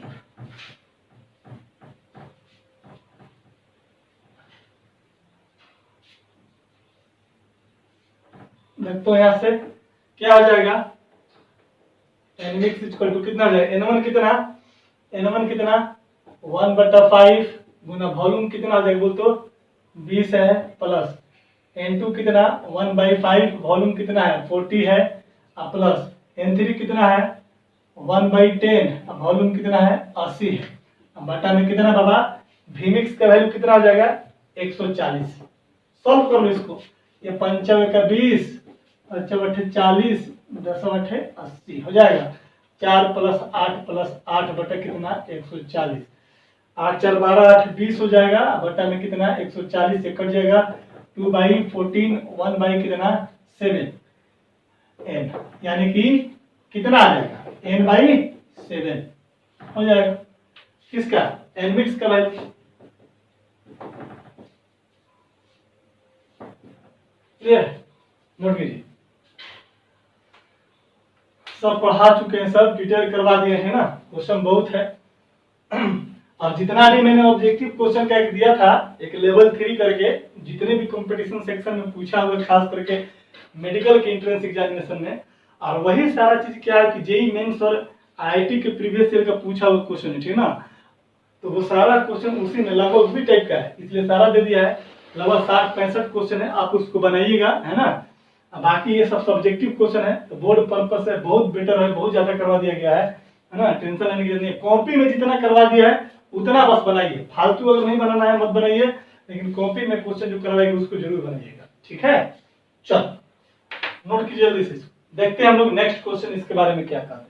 Speaker 1: देखो यहाँ से क्या हो जाएगा, N मिक्स इक्वल टू कितना हो जाएगा, N1 कितना, N1 कितना 1/5 गुना वॉल्यूम कितना हो जाएगा बोल तो 20 है, प्लस N2 कितना 1/5 वॉल्यूम कितना है 40 है, प्लस N3 कितना है 1/10 वॉल्यूम कितना है 80 है, बटा में कितना बाबा, वी मिक्स का वैल्यू कितना हो जाएगा 140। सॉल्व कर लो इसको, ये 5 का 20, 5 बटे 40, 10 बटे 80 हो जाएगा, 4 प्लस 8 प्लस 8 बटे कितना 140, 8 4 12 8 20 हो जाएगा, बटा में कितना 140 से कट जाएगा, 2/14 1 कितना 7 n, यानी कि कितना आ जाएगा n/7 हो जाएगा, किसका n मिक्स का वैल्यू। क्लियर, नोट कीजिए, सब पढ़ा चुके हैं, सब डिटेल करवा दिए हैं ना, क्वेश्चन बहुत है। और जितना भी मैंने ऑब्जेक्टिव क्वेश्चन का एक दिया था, एक लेवल 3 करके, जितने भी कंपटीशन सेक्शन में पूछा हुआ, खास करके मेडिकल के एंट्रेंस एग्जामिनेशन में, और वही सारा चीज क्या है कि जेई मेंस और आईआईटी के प्रीवियस ईयर का पूछा हुआ क्वेश्चन है, ठीक ना, तो वो सारा क्वेश्चन उसी में लगभग उसी टाइप का है, इसलिए सारा दे दिया है, लगभग 60-65 क्वेश्चन है, आप उसको बनाइएगा, है ना। बाकी ये सब सब्जेक्टिव क्वेश्चन है, तो बोर्ड पर्पस से बहुत बेटर है, बहुत ज्यादा करवा दिया गया है ना, टेंशन लेने की जरूरत नहीं है, कॉपी में जितना करवा दिया है उतना बस बनाइए, फालतू अगर नहीं बनाना है मत बनाइए, लेकिन कॉपी में क्वेश्चन जो करवाएंगे उसको जरूर बनाइएगा, ठीक है। चल नोट कीजिए जल्दी से, देखते हैं हम लोग नेक्स्ट क्वेश्चन इसके बारे में क्या कहते हैं।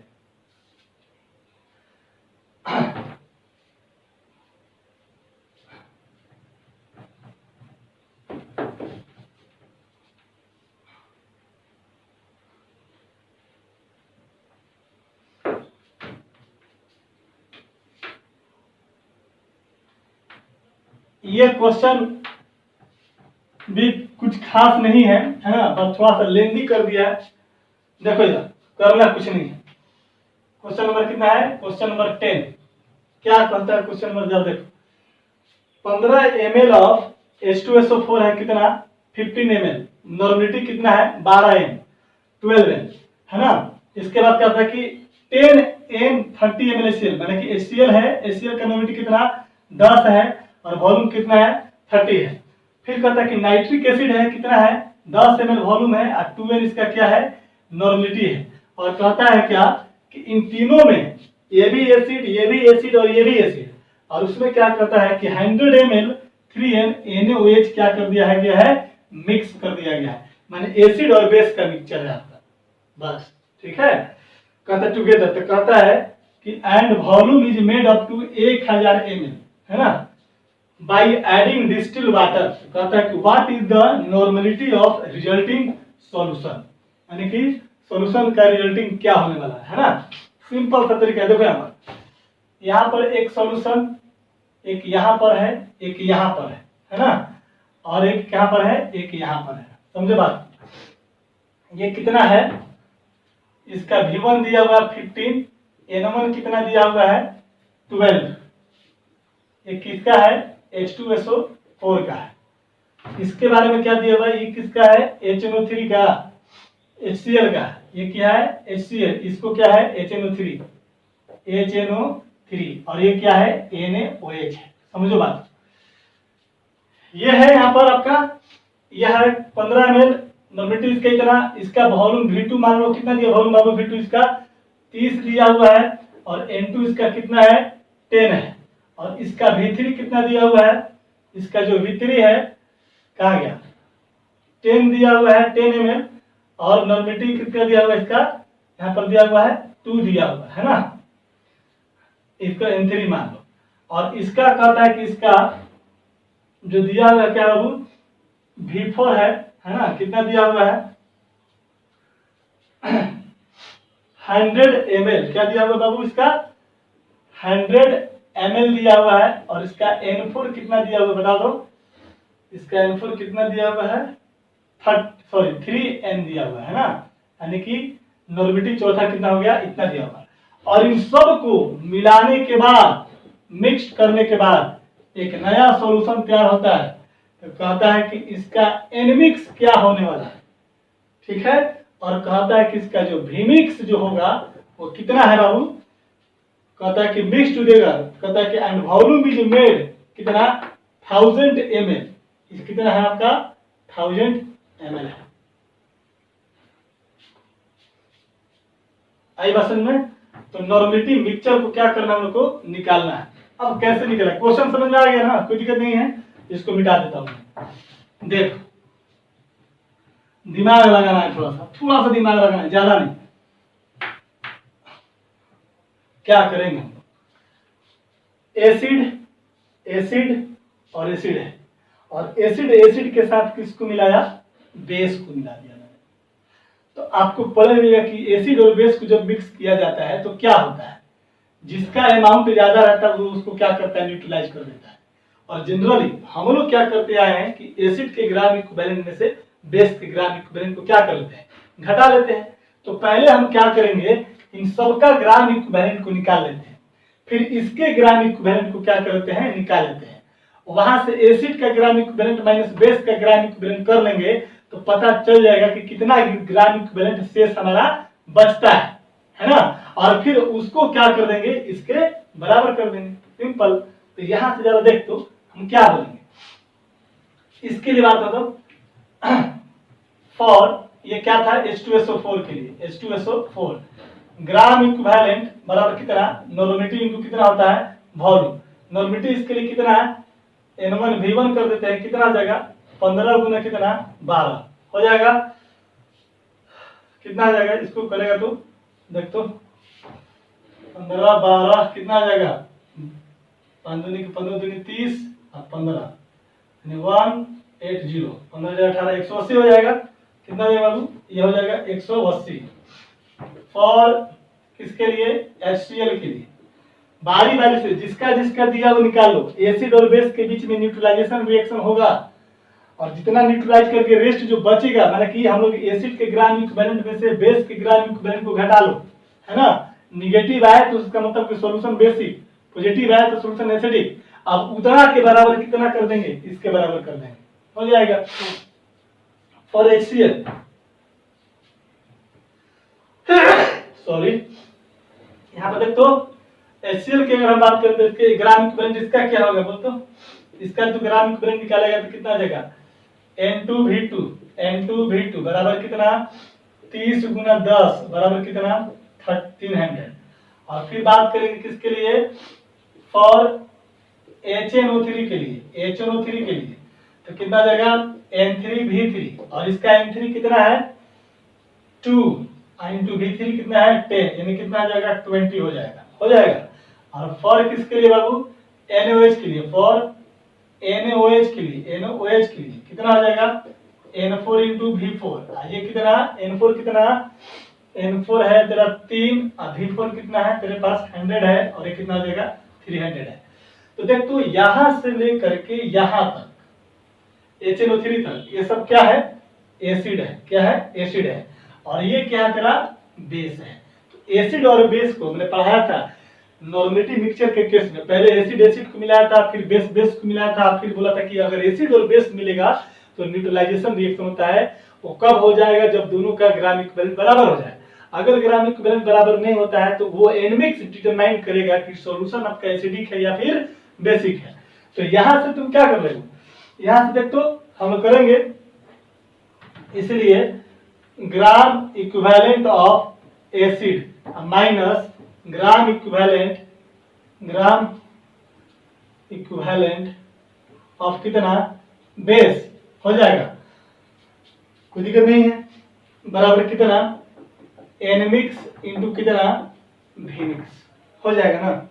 Speaker 1: ये क्वेश्चन भी कुछ खास नहीं है ना, बस थोड़ा सा लेंदी कर दिया है। देखो इधर करना कुछ नहीं है। क्वेश्चन नंबर कितना है? क्वेश्चन नंबर 10 क्या कहता है? क्वेश्चन नंबर जरा देखो, 15 ml ऑफ H2SO4 है कितना? 15 ml। नॉर्मलिटी कितना है? 12 m, 12 m, है ना। इसके बाद क्या होता है कि 10 m 30 ml HCl, माने कि HCl है, HCl का नॉर्मलिटी कितना? 10 है और वॉल्यूम कितना है? 30 है। फिर कहता है कि नाइट्रिक एसिड है कितना है? 10 ml वॉल्यूम है और 2n इसका क्या है? नॉर्मलिटी है। और कहता है क्या कि इन तीनों में ये भी एसिड, ये भी एसिड और ये भी एसिड, और उसमें क्या कहता है कि 100 ml 3n NaOH क्या कर दिया है? गया है मिक्स कर दिया गया है, माने एसिड और बेस का मिक्सचर है आपका, बस। ठीक है, कहता है टुगेदर, तो कहता है कि and volume is made up to 1000 ml, है ना, बाई एडिंग डिस्टिल वाटर। कहता है कि what is the normality of resulting solution, यानी कि सॉल्यूशन का रिजल्टिंग क्या होने वाला है ना। सिंपल सा तरीका है, देखो यहाँ पर एक सॉल्यूशन, एक यहाँ पर है, एक यहाँ पर है ना, और एक यहाँ पर है, एक यहाँ पर है, समझे बात। ये कितना है? इसका V1 दिया हुआ 15, N1 कितना दिया हुआ है? 12। ये किसका है? H2SO4 का है। इसके बारे में क्या दिया हुआ है? ये किसका है? HNO3 का, HCl का। ये क्या है? HCl, इसको क्या है? HNO3, और ये क्या है? NaOH है। समझो बात। ये है यहाँ पर आपका, यह है 15 ml नॉर्मलिटी इसका इतना, इसका वॉल्यूम V2 मान लो कितना दिया? वॉल्यूम मान लो V2 इसका 30 दिया हुआ है, और N2 इसका कितना है? 10 है, और इसका V3 कितना दिया हुआ है? इसका जो V3 है कहा गया? 10 दिया हुआ है, 10 ml, और नॉर्मलिटी कितना दिया हुआ है? इसका यहाँ पर दिया हुआ है 2 दिया हुआ है ना, इसका N3 मान लो। और इसका कहता है कि इसका जो दिया हुआ है क्या बाबू? V4 है ना, कितना दिया हुआ है? 100 ml, क्या दिया हुआ बाबू? इसका 100 ml दिया हुआ है, और इसका N4 कितना दिया हुआ बता दो? इसका N4 कितना दिया हुआ है? 3n दिया हुआ है ना, यानी कि नॉर्मलिटी चौथा कितना हो गया? इतना दिया हुआ। और इन सब को मिलाने के बाद, मिक्स करने के बाद एक नया सॉल्यूशन तैयार होता है। तो कहता है कि इसका एनमिक्स क्या होने वाला है, ठीक है। और कहता है कि इसका जो भीमिक्स जो होगा वो कितना है बाबू? कहता है कि मिक्स टुगेदर, कहता है कि एंड वॉल्यूम इज मेड कितना? 1000 ml, कितना है आपका? 1000 ml है। आई बात समझ में? तो नॉर्मलिटी मिक्सचर को क्या करना है? हम लोग को निकालना है। अब कैसे निकला? क्वेश्चन समझ में आ गया ना, कोई दिक्कत नहीं है। इसको मिटा देता हूं। देखो, दिमाग लगाना है, थोड़ा सा दिमाग लगाना है, ज्यादा नहीं। क्या करेंगे हम? एसिड, एसिड और एसिड है, और एसिड एसिड के साथ किसको मिलाया? बेस को मिला दिया मैंने। तो आपको पता लगेगा कि एसिड और बेस को जब मिक्स किया जाता है तो क्या होता है? जिसका अमाउंट ज्यादा रहता है वो उसको क्या करता है? न्यूट्रलाइज कर देता है। और जनरली हम लोग क्या करते आए हैं कि एसिड के ग्राम इक्विवेलेंट में से बेस के ग्राम इक्विवेलेंट को क्या कर लेते हैं? घटा लेते हैं। तो पहले हम क्या करेंगे? इन सबका ग्राम इक्विवेलेंट को निकाल लेते हैं, फिर इसके ग्राम इक्विवेलेंट को क्या कर लेते हैं? निकाल लेते हैं। वहां से एसिड का ग्राम इक्विवेलेंट माइनस बेस का ग्राम इक्विवेलेंट कर लेंगे तो पता चल जाएगा कि कितना ग्राम इक्विवेलेंट शेष हमारा बचता है ना। और फिर उसको क्या कर देंगे? इसके बराबर कर देंगे, सिंपल। तो यहां से जरा देख, तो हम क्या बोलेंगे इसके लिए? बात बताओ। फॉर, ये क्या था? H2SO4 के लिए, H2SO4 ग्राम इक्विवेलेंट बराबर कितना? नॉर्मलिटी इनटू कितना होता है? वॉल्यूम। नॉर्मलिटी इसके लिए कितना है? N1 V1 कर देते हैं, कितना आ जाएगा? 15 गुना कितना? 12 हो जाएगा। कितना आ जाएगा? इसको करेगा तो देख तो, 15 12 कितना आ जाएगा? 5 दूनी 15 दूनी 30 और 15 180, 15 18 180 हो जाएगा। कितना हो जाएगा बाबू? ये हो जाएगा 180 फॉर किसके लिए? HCl के लिए। बारी बारी से जिसका जिसका दिया वो निकालो। एसिड और बेस के बीच में न्यूट्रलाइजेशन रिएक्शन होगा और जितना न्यूट्रलाइज करके रेस्ट जो बचेगा, माना कि हम लोग एसिड के ग्राम इक्विवेलेंट में से बेस के ग्राम इक्विवेलेंट को घटा लो, है ना। निगेटिव आए तो उसका मतलब कि सॉल्यूशन बेसिक, पॉजिटिव आए तो सॉल्यूशन एसिडिक। अब उतना के बराबर कितना कर देंगे, इसके बराबर कर देंगे, हो जाएगा। फॉर HCl सॉरी, यहाँ पर देख तो HCl की अगर हम बात करते हैं इसके ग्राम इक्विवेलेंट इसका क्या होगा बोल तो, इसका तो ग्राम इक्विवेलेंट निकालेगा तो कितना आ जाएगा, N2V2 बराबर कितना 30 गुना 10 बराबर कितना 1300। और फिर बात करेंगे किसके लिए, फॉर HNO3 के लिए, HNO3 के लिए तो कितना आ जाएगा N3V3 और इसका N3 कितना है 2 इंटू V3 कितना है 10, यानी कितना आ जाएगा 20 हो जाएगा, हो जाएगा। और फॉर किसके लिए बाबू, NaOH के लिए, फॉर NaOH के लिए, NaOH के लिए कितना आ जाएगा N4 इंटू V4। ये कितना N4 कितना, N4 है तेरा 3 और V4 कितना है तेरे पास 100 है और ये कितना आ जाएगा 300 है। तो देख तू यहां से लेकर के यहां तक HNO3 तक ये सब क्या है, एसिड है, क्या है एसिड है, और ये क्या है तेरा बेस है। तो एसिड और बेस को मैंने पढ़ाया था नॉर्मेटिव मिक्सचर के केस में, पहले एसिड एसिड को मिलाया था, फिर बेस बेस को मिलाया था, फिर बोला था कि अगर एसिड और बेस मिलेगा तो न्यूट्रलाइजेशन रिएक्शन होता है। वो कब हो जाएगा, जब दोनों का ग्राम इक्विवेलेंट बराबर हो जाए। अगर ग्राम इक्विवेलेंट बराबर नहीं होता है तो वो एनमिक्स डिटरमाइन करेगा कि सॉल्यूशन आपका एसिडिक है या फिर बेसिक है। तो यहां से तुम क्या कर रहे हो, यहां से देख तो हम करेंगे, इसलिए gram equivalent of acid minus gram equivalent of कितना बेस हो जाएगा, कोई दिक्कत नहीं है, बराबर कितना एन मिक्स इंटू कितना भी मिक्स हो जाएगा ना।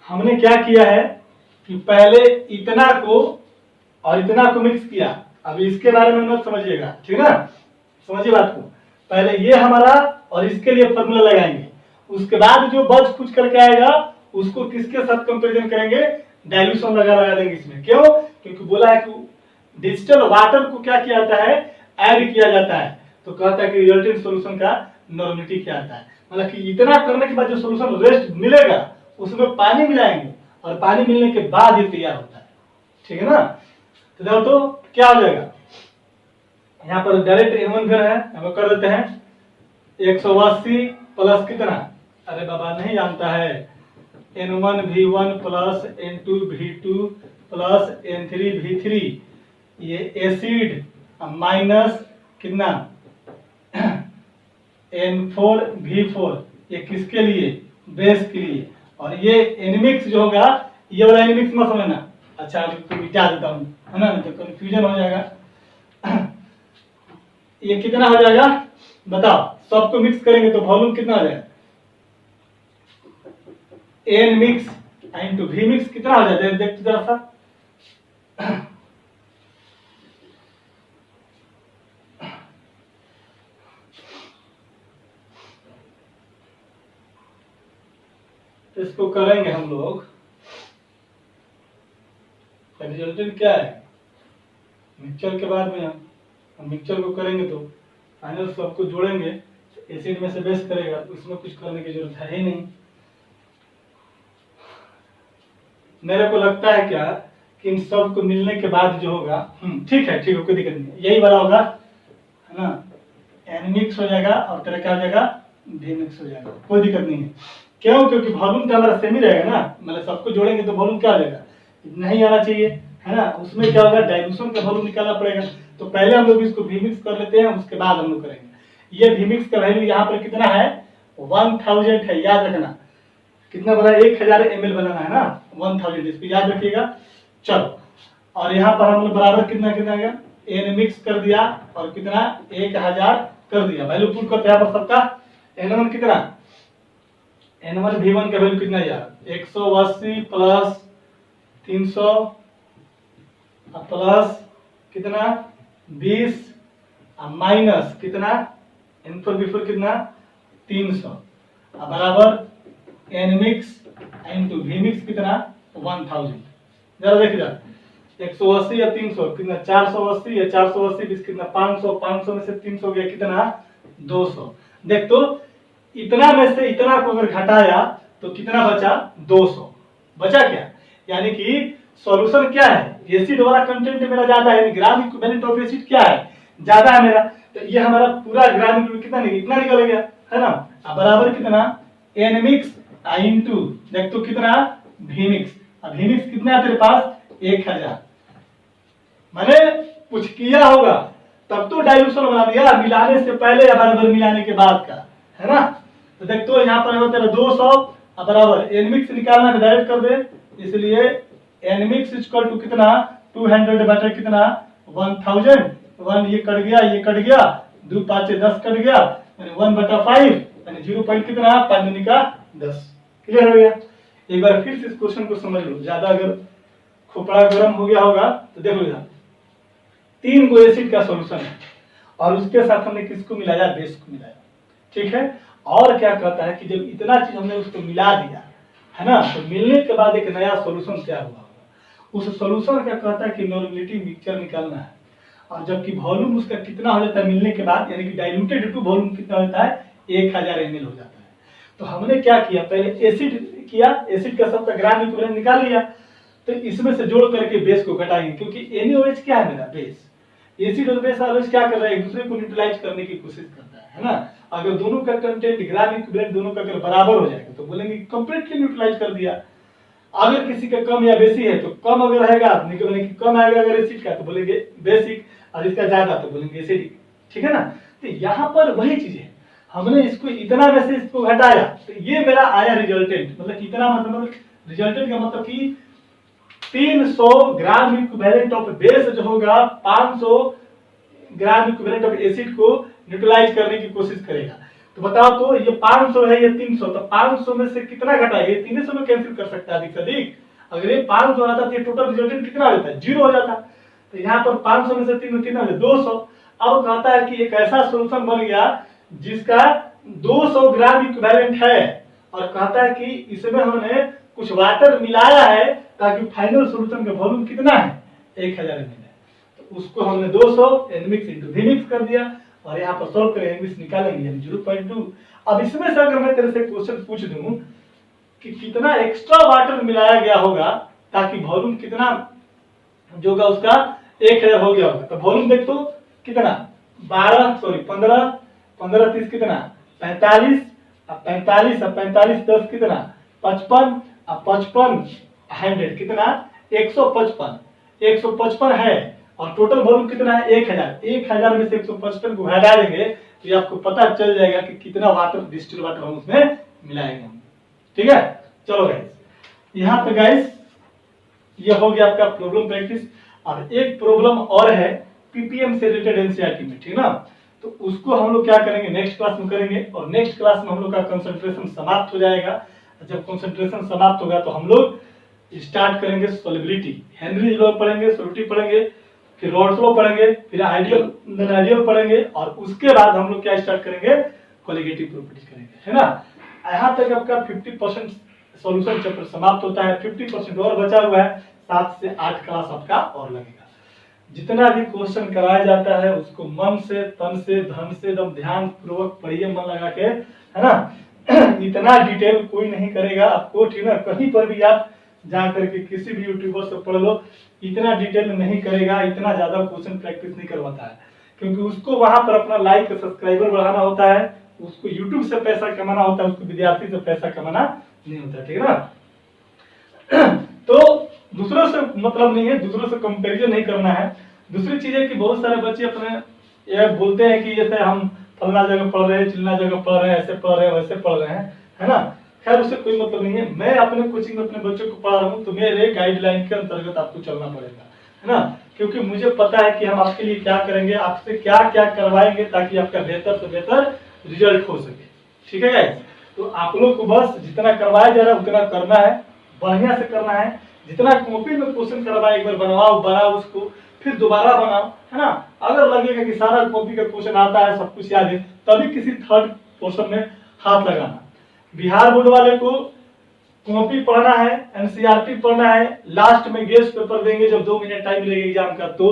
Speaker 1: हमने क्या किया है कि पहले इतना को और इतना को मिक्स किया, अब इसके बारे में मत समझिएगा, ठीक है ना, समझिए बात को। पहले ये हमारा और इसके लिए फॉर्मूला लगाएंगे, उसके बाद जो बच कुछ करके आएगा उसको किसके साथ कंपैरिजन करेंगे, डाइल्यूशन लगा देंगे इसमें। क्यों, क्योंकि बोला है कि डिस्टिल वाटर को क्या किया जाता है, ऐड किया जाता है, तो कहता है कि रिजल्टेंट सॉल्यूशन का नॉर्मेटिव क्या आता है। मतलब कि इतना करने के बाद जो सॉल्यूशन रेस्ट मिलेगा उसमें पानी मिलाएंगे और पानी मिलने के बाद ये तैयार होता है, ठीक है ना। तो देखो तो क्या हो जाएगा, यहाँ पर डायरेक्ट N1 है, हम कर देते हैं 180 प्लस कितना, अरे बाबा नहीं जानता है, N1V1 plus N2V2 plus N3V3, ये एसिड माइनस कितना N4V4, ये किसके लिए, बेस के लिए। और ये एनमिक्स जो होगा, ये वाला एनमिक्स मत समझना, अच्छा तो मिटा देता हूँ, है ना, तो कंफ्यूजन हो जाएगा। ये कितना हो जाएगा बताओ, सबको मिक्स करेंगे तो वॉल्यूम कितना हो जाएगा, N mix into V mix कितना हो जाता है, देखते जरा सा। इसको करेंगे हम लोग, रिजल्टेंट क्या है मिक्सचर के बाद में हम मिक्सचर को करेंगे तो फाइनल सबको जोड़ेंगे, एसिड में से बेस करेगा, तो इसमें कुछ करने की जरूरत है ही नहीं। मेरे को लगता है क्या कि इन सब को मिलने के बाद जो होगा, ठीक है कोई दिक्कत नहीं, यही वाला होगा, है ना, एन मिक्स हो जाएगा और तेरा क्या हो जाएगा भी मिक्स हो जाएगा, कोई दिक्कत नहीं है। क्यों, क्योंकि वॉल्यूम तो हमारा सेम ही रहेगा ना, मतलब सबको जोड़ेंगे तो वॉल्यूम क्या हो जाएगा, इतना ही आना चाहिए, है ना। उसमें क्या होगा, डाइल्यूशन का वॉल्यूम निकालना पड़ेगा, तो पहले हम लोग इसको भी मिक्स कर लेते हैं, उसके बाद हम लोग करेंगे। ये भी मिक्स का वैल्यू यहाँ पर कितना है 1000 है, याद रखना कितना बना 1000 ml बनाना है ना, 1000 इसको याद रखिएगा। चलो, और यहाँ पर हम लोग बराबर कितना कितना आएगा, एन मिक्स कर दिया और कितना 1000 कर दिया, वैल्यू पुट करते हैं यहाँ पर सबका। N1 कितना, N1V1 का वैल्यू कितना यार 180 प्लस 300 प्लस कितना 20 माइनस कितना N4V4 कितना 300 बराबर एनमिक्स इंटू वीमिक्स कितना 1000। जरा देखिए 180 या 300 कितना 480 या 480 बीस कितना 500, 500 में से 300 गया कितना 200। देख तो इतना में से इतना को अगर घटाया तो कितना बचा 200 बचा क्या, यानी कि सॉल्यूशन क्या है, एसिड वाला कंटेंट मेरा ज्यादा है, ग्राम इक्विवेलेंट ऑफ एसिड क्या है ज्यादा है मेरा, तो ये हमारा पूरा ग्राम इक्विवेलेंट कितना नहीं इतना निकल गया है ना। अब बराबर कितना एन मिक्स इंटू देख तो कितना वी मिक्स, अब वी मिक्स कितना है तेरे पास 1000। मैंने कुछ किया होगा तब तो डाइल्यूशन बना दिया, मिलाने से पहले या बराबर मिलाने के बाद का है ना। तो देख तो यहाँ पर होता है 200 बराबर एन मिक्स निकालना है डायरेक्ट कर दे, इसलिए एन मिक्स इक्वल टू कितना 200 बटा कितना 1000, 1 ये कट गया 2 5 10 कट गया 1/5 यानी 0 पॉइंट कितना 5 का 10। क्लियर हो गया। एक बार फिर से इस क्वेश्चन को समझ लो, ज्यादा अगर खोपड़ा गर्म हो गया होगा तो देखो यहाँ 3 गो एसिड का सॉल्यूशन है और उसके साथ हमने किसको मिलाया बेस को मिलाया, ठीक है। और क्या कहता है कि जब इतना चीज हमने उसको मिला दिया है ना, तो मिलने के बाद एक नया सॉल्यूशन क्या हुआ, उस सॉल्यूशन क्या कहता है कि नॉर्मेलिटी मिक्सचर निकालना है, और जबकि वॉल्यूम उसका कितना हो जाता है मिलने के बाद, यानी कि डाइल्यूटेड टू वॉल्यूम कितना होता है 1000 ml हो जाता है। तो हमने क्या किया पहले एसिड किया, एसिड का सबका ग्राम इक्विवेलेंट निकाल लिया, तो इसमें से जोड़ करके बेस को घटाएंगे, क्योंकि NaOH क्या है मेरा बेस, एसिड और बेस ऑलवेज क्या कर रहा है एक दूसरे को न्यूट्रलाइज करने की कोशिश करता है ना। अगर दोनों का कंटेंट ग्राम इक्विवेलेंट दोनों का अगर बराबर हो जाएगा तो बोलेंगे कंप्लीटली न्यूट्रलाइज कर दिया। अगर किसी का कम या बेसी है तो कम अगर रहेगा बोलेंगे कि कम आएगा अगर एसिड का तो बोलेंगे बेसिक, और इसका ज्यादा तो बोलेंगे एसिडिक, ठीक है ना। तो यहाँ पर वही चीज है, हमने इसको इतना में से इसको घटाया तो ये मेरा आया रिजल्टेंट, मतलब कितना मतलब रिजल्टेंट का मतलब कि 300 ग्राम इक्विवेलेंट ऑफ बेस जो होगा 500 ग्राम इक्विवेलेंट ऑफ एसिड को न्यूट्रलाइज करने की कोशिश करेगा। तो बताओ तो ये 500 है ये 300, तो 500 में से कितना घटाएगा, ये 300 में कैंसिल कर सकता है अधिक से अधिक। अगर ये 500 आता तो ये टोटल रिजल्टेंट कितना होता है 0 हो जाता। तो यहाँ पर 500 में से 3 कितना हो 200। अब कहता है कि एक ऐसा सॉल्यूशन बन गया जिसका 200 ग्राम इक्विवेलेंट है, और कहता है कि इसमें हमने कुछ वाटर मिलाया है ताकि फाइनल सॉल्यूशन का वॉल्यूम कितना है 1000 ml है। तो उसको हमने 200 एनमिक्स इंटू वीमिक्स कर दिया, और यहाँ पर सॉल्व करें एनमिक्स निकालेंगे यानी 0.2। अब इसमें से अगर मैं तेरे से क्वेश्चन पूछ दूं कि कितना एक्स्ट्रा वाटर मिलाया गया होगा ताकि वॉल्यूम कितना जो होगा उसका 1000 हो गया होगा, तो वॉल्यूम देख तो कितना 15 30 कितना 45, अब 45 अब 45 10 कितना 55, अब 55 100 कितना 155 है, और टोटल वॉल्यूम कितना है 1000 में से 155 को घटा देंगे तो ये आपको पता चल जाएगा कि कितना वाटर डिस्टिल वाटर हम उसमें मिलाएंगे, ठीक है। चलो गाइस यहाँ पे गाइस ये हो गया आपका प्रॉब्लम प्रैक्टिस, और एक प्रॉब्लम और है पीपीएम से रिलेटेड एनसीईआरटी में, ठीक ना। तो उसको हम लोग क्या करेंगे नेक्स्ट क्लास में करेंगे, और नेक्स्ट क्लास में हम लोग का कंसंट्रेशन समाप्त हो जाएगा। जब कंसंट्रेशन समाप्त होगा तो हम लोग स्टार्ट करेंगे सॉल्युबिलिटी, हेनरी लॉ पढ़ेंगे, सॉल्युबिलिटी पढ़ेंगे, फिर रॉल्स लॉ पढ़ेंगे, फिर आइडियल नॉन आइडियल पढ़ेंगे, और उसके बाद हम लोग क्या स्टार्ट करेंगे कोलिगेटिव प्रॉपर्टीज करेंगे, है ना। यहाँ तक आपका 50% सॉल्यूशन चैप्टर समाप्त होता है, 50% और बचा हुआ है, 7 से 8 क्लास आपका और लगेगा। जितना भी क्वेश्चन कराया जाता है उसको मन से तन से धन से एकदम ध्यान पूर्वक पढ़िए, मन लगा के, है ना। इतना डिटेल कोई नहीं करेगा आपको, ठीक है। कहीं पर भी आप जा करके किसी भी यूट्यूबर से पढ़ लो, इतना डिटेल नहीं करेगा, इतना ज्यादा क्वेश्चन प्रैक्टिस नहीं करवाता है, क्योंकि उसको वहां पर अपना लाइक सब्सक्राइबर बढ़ाना होता है, उसको यूट्यूब से पैसा कमाना होता है, उसको विद्यार्थी से पैसा कमाना नहीं होता, ठीक है ना। तो दूसरों से मतलब नहीं है, दूसरों से कंपैरिजन नहीं करना है। दूसरी चीज है कि बहुत सारे बच्चे अपने ये बोलते हैं कि जैसे हम फलना जगह पढ़ रहे हैं, चिल्ला जगह पढ़ रहे हैं, ऐसे पढ़ रहे हैं वैसे पढ़ रहे हैं, है ना। खैर उससे कोई मतलब नहीं है, मैं अपने कोचिंग में अपने बच्चों को पढ़ा रहा हूँ तो मेरे गाइडलाइन के अंतर्गत आपको चलना पड़ेगा, है ना, क्योंकि मुझे पता है कि हम आपके लिए क्या करेंगे, आपसे क्या क्या करवाएंगे ताकि आपका बेहतर से बेहतर रिजल्ट हो सके, ठीक है गाइस। तो आप लोग को बस जितना करवाया जा रहा है उतना करना है, बढ़िया से करना है। जितना कॉपी में क्वेश्चन करवाए एक बार बनवाओ, बनाओ उसको, फिर दोबारा बनाओ, है ना। अगर लगेगा कि सारा कॉपी का क्वेश्चन आता है, सब कुछ याद है, तभी किसी थर्ड पोर्शन में हाथ लगाना। बिहार बोर्ड वाले को कॉपी पढ़ना है, एनसीईआरटी पढ़ना है, लास्ट में गेस्ट पेपर देंगे जब 2 मिनट टाइम लगेगा एग्जाम का तो।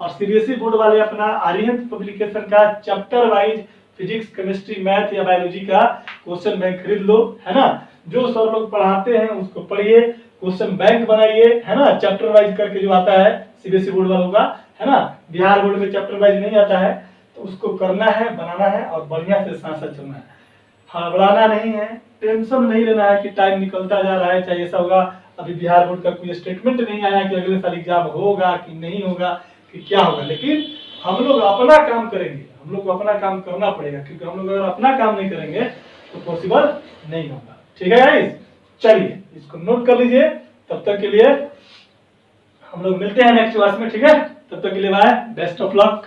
Speaker 1: और सीबीएसई बोर्ड वाले अपना आर्यन पब्लिकेशन का chapter wise physics, chemistry, math या बायोलॉजी का क्वेश्चन बैंक खरीद लो, है ना। जो सर लोग पढ़ाते हैं उसको पढ़िए, क्वेश्चन बैंक बनाइए, है ना, चैप्टर वाइज करके जो आता है सीबीएसई बोर्ड वालों का, है ना। बिहार बोर्ड में चैप्टर वाइज नहीं आता है, तो उसको करना है, बनाना है और बढ़िया से साथ साथ चलना है। घबराना नहीं है, टेंशन नहीं लेना है कि टाइम निकलता जा रहा है, चाहे ऐसा होगा। अभी बिहार बोर्ड का कोई स्टेटमेंट नहीं आया कि अगले साल एग्जाम होगा कि नहीं होगा कि क्या होगा, लेकिन हम लोग अपना काम करेंगे, हम लोग को अपना काम करना पड़ेगा, क्योंकि हम लोग अगर अपना काम नहीं करेंगे तो पॉसिबल नहीं होगा। ठीक है गाइस, चलिए इसको नोट कर लीजिए। तब तक के लिए हम लोग मिलते हैं नेक्स्ट क्लास में, ठीक है। तब तक के लिए बाय, बेस्ट ऑफ लक।